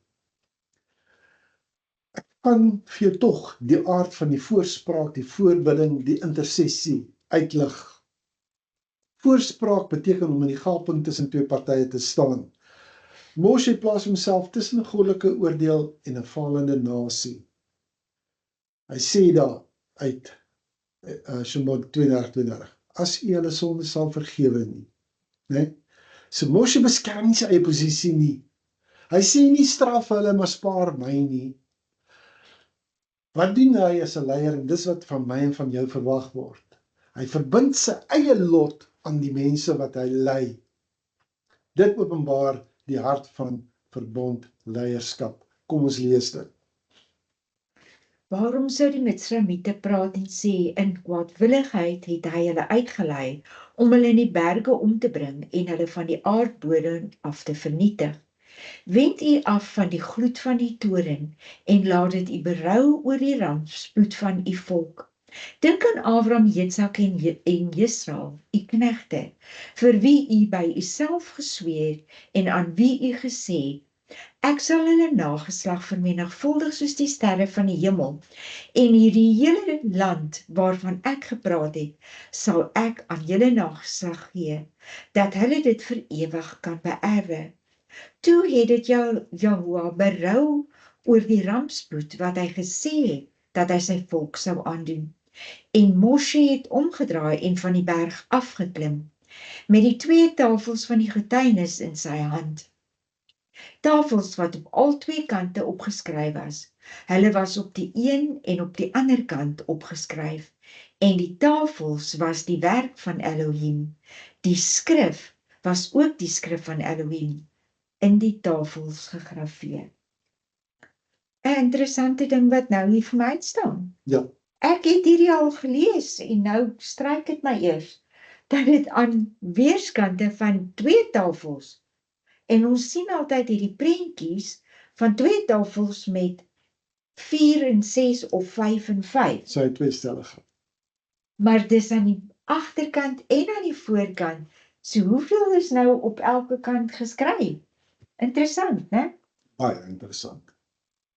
Ek kan vir jou tog die aard van die voorspraak, die voorbidding, die intersessie uitlig. Voorspraak beteken om in die gaping tussen twee partye te staan. Moshe plaas homself tussen 'n goddelike oordeel en 'n falende nasie. Hy sê daar uit Shemot 32:32, as u hulle sonde sal vergewe nie. Nee? So Moshe beskerm nie sy eie posisie nie. Hy sê nie straf hulle, maar spaar my nie. Wat doen hy as 'n leier en dis wat van my en van jou verwag word? Hy verbind sy eie lot aan die mense wat hy lei. Dit openbaar die hart van verbond leierskap. Kom ons lees dit. Waarom sou die Mitzraymiete praat en sê, in kwaadwilligheid het hy hulle uitgelei, om hulle in die berge om te bring en hulle van die aardbodem af te vernietig? Wend u af van die gloed van die toren en laat dit u berou oor die rampspoed van u volk. Dink aan Abraham, Jitsak en Israel, u knegte, vir wie u by uself gesweer en aan wie u gesê, ek sal hulle nageslag vermenigvuldig soos die sterre van die hemel, en hierdie hele land waarvan ek gepraat het, sal ek aan julle nageslag gee, dat hulle dit vir ewig kan beerwe. Toe het dit Jahoua berou oor die rampspoed wat hy gesê het, dat hy sy volk sou aandoen. En Moshe het omgedraai en van die berg afgeklim, met die 2 tafels van die getuienis in sy hand. Tafels wat op al 2 kante opgeskryf was. Hulle was op die een en op die ander kant opgeskryf. En die tafels was die werk van Elohim. Die skrif was ook die skrif van Elohim in die tafels gegraveer. 'n Interessante ding wat nou hier vir my uitstaan. Ja. Ek het hierdie al gelees en nou stryk dit my eers, dat dit aan weerskante van 2 tafels, en ons sien altyd hierdie prentjies van 2 tafels met 4 en 6 of 5 en 5, Sy tweestellige. maar dis aan die agterkant en aan die voorkant, so hoeveel is nou op elke kant geskryf? Interessant, né? Baie interessant.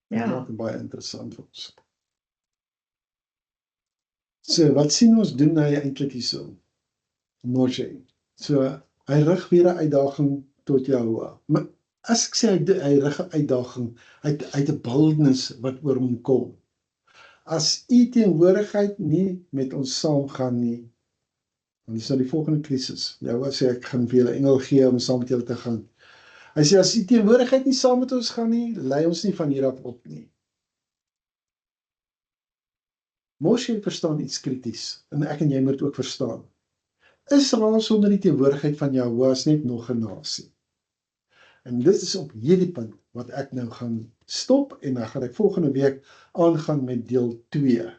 Ja. Maak het baie interessant vir ons. So, wat sien ons doen hy eintlik hierso? Moshe. So, hy rig weer 'n uitdaging tot Jahoua. Maar as ek sê hy rig 'n uitdaging, hy het 'n boldness wat oor hom kom. As u teenwoordigheid nie met ons saamgaan nie, dan is dit die volgende krisis. Jahoua sê ek gaan vir julle engel gee om saam met julle te gaan. Hy sê as u teenwoordigheid nie saam met ons gaan nie, lei ons nie van hier af op nie. Moshe verstaan iets krities, en ek en jy moet ook verstaan. Israel sonder die teenwoordigheid van Jahoua is net nog 'n nasie. En dit is op hierdie punt wat ek nou gaan stop, en dan gaan ek volgende week aangaan met deel 2.